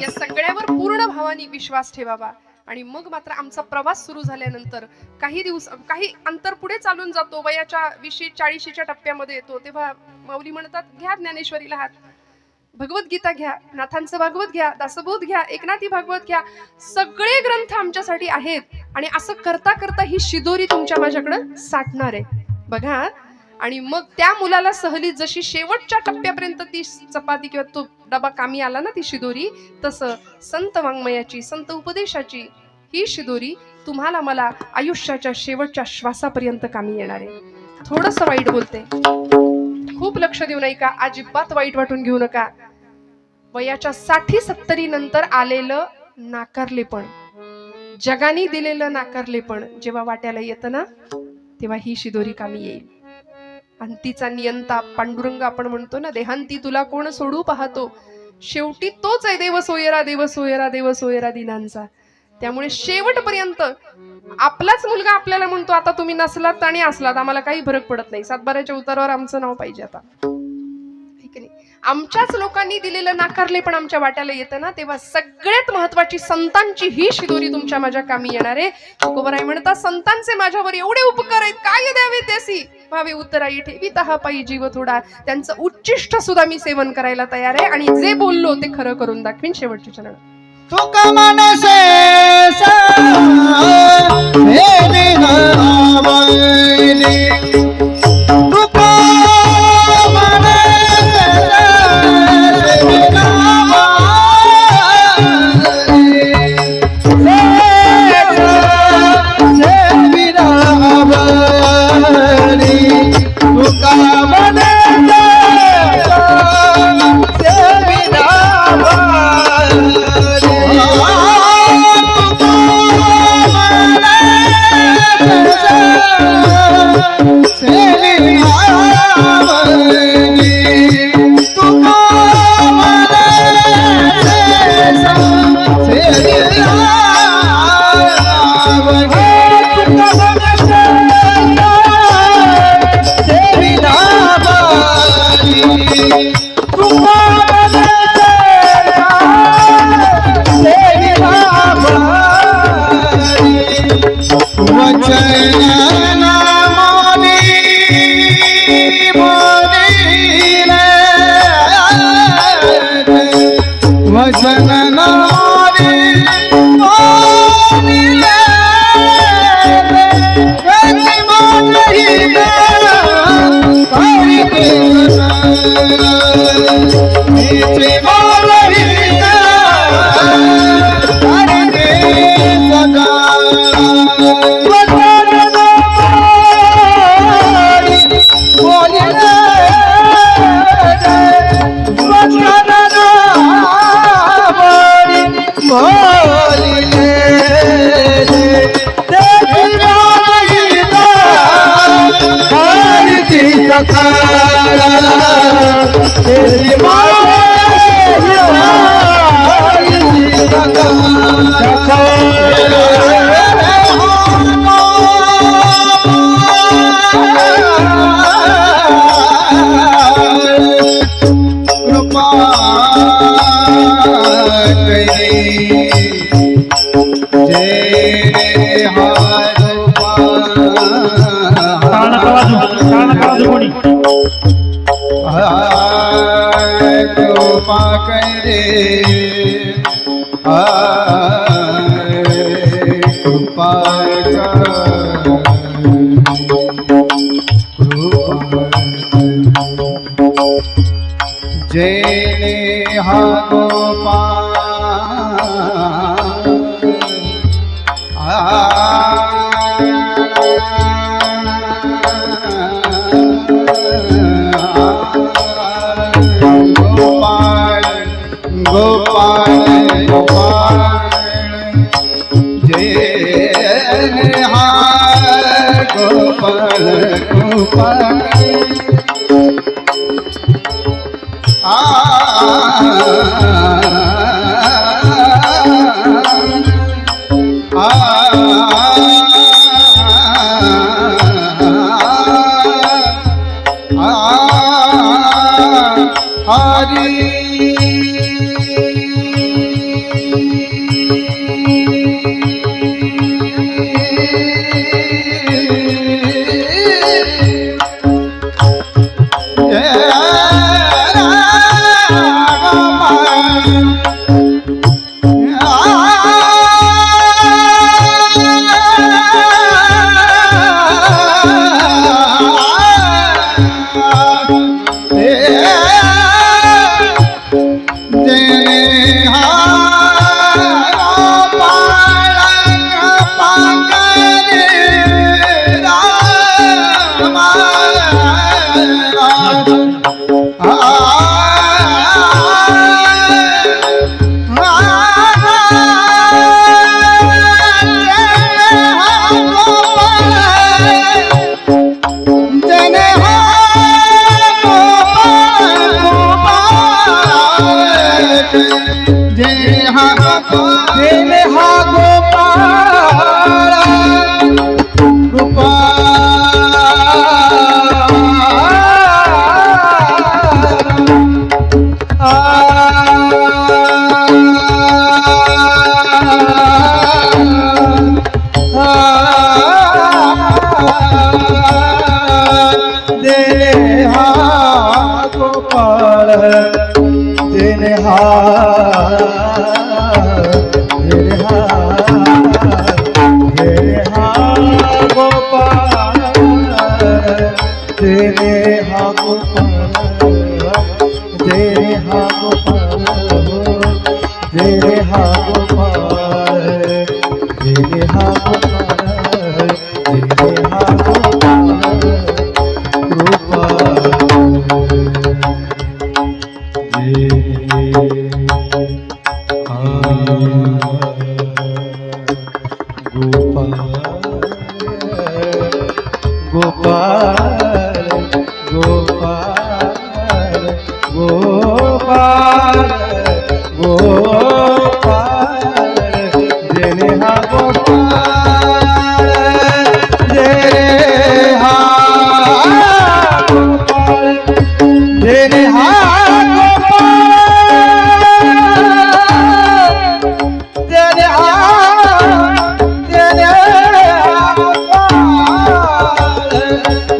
Speaker 1: या सगळ्यावर पूर्ण भावाने विश्वास ठेवावा. आणि मग मात्र आमचा प्रवास सुरू झाल्यानंतर काही अंतर पुढे चालून जातो, वयाच्या 20-40च्या टप्प्यामध्ये येतो, तेव्हा माऊली म्हणतात, घ्या ज्ञानेश्वरीला हात, भगवद्गीता घ्या, नाथांचं भागवत घ्या, दासबोध घ्या, एकनाथी भागवत घ्या, सगळे ग्रंथ आमच्यासाठी आहेत. आणि असं करता करता ही शिदोरी तुमच्या माझ्याकडं साठणार आहे बघा. आणि मग त्या मुलाला सहलीत जशी शेवटच्या टप्प्यापर्यंत ती चपाती किंवा तो डबा कामी आला ना, ती शिदोरी, तसं संत वाङ्मयाची, संत उपदेशाची ही शिदोरी तुम्हाला मला आयुष्याच्या शेवटच्या श्वासापर्यंत कामी येणार आहे. थोडंसं वाईट बोलते, खूप लक्ष देऊ नका, अजिबात वाईट वाटून घेऊ नका. वयाच्या 60-70 नंतर आलेलं नाकारलेपण, जगाने दिलेलं नाकारलेपण जेव्हा वाट्याला येतं ना, तेव्हा ही शिदोरी कामी येईल. आणि तिचा नियंता पांडुरंग आपण म्हणतो ना, देहांती तुला कोण सोडू पाहतो, शेवटी तोच आहे देव सोयरा, देव सोयरा, देव सोयरा दिनांचा. त्यामुळे शेवटपर्यंत आपलाच मुलगा आपल्याला म्हणतो, आता तुम्ही नसलात आणि असलात आम्हाला काही फरक पडत नाही, 7-12च्या उतारावर आमचं नाव पाहिजे आता, ठीक नाही. आमच्याच लोकांनी दिलेलं नाकारले पण आमच्या वाट्याला येतं ना, तेव्हा सगळ्यात महत्वाची संतांची ही शिदोरी तुमच्या माझ्या कामी येणार आहे. तुकोबराय म्हणतात, संतांचे माझ्यावर एवढे उपकार आहेत, काय द्यावे त्यासी भावे उतराई ठेवीत हा पायी जीव थोडा. त्यांचं उच्चिष्ट सुद्धा मी सेवन करायला तयार आहे आणि जे बोललो ते खरं करून दाखवीन. शेवटचे चरण.
Speaker 3: तुका मनसे तेरी कृपा जय कृपा करे कृपा जय हा गोपाल गोपाल गोपाल जय हा गोपाल गोपाल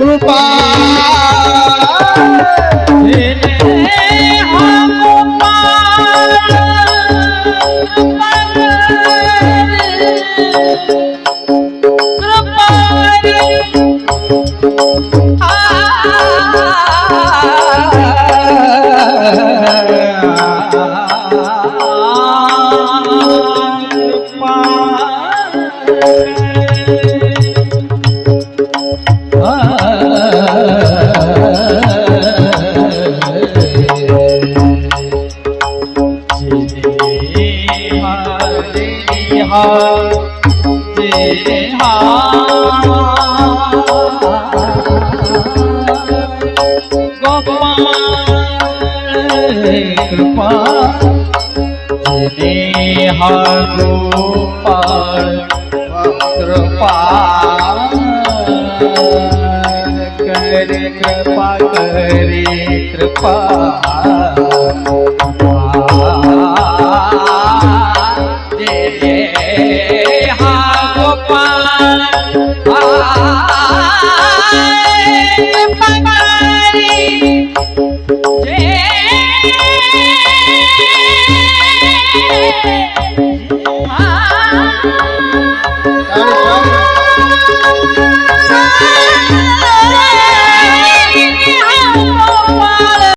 Speaker 2: कृपा
Speaker 3: कृपा जिने हा गोपाळ कृपा करे कृपा करे कृपा
Speaker 2: हा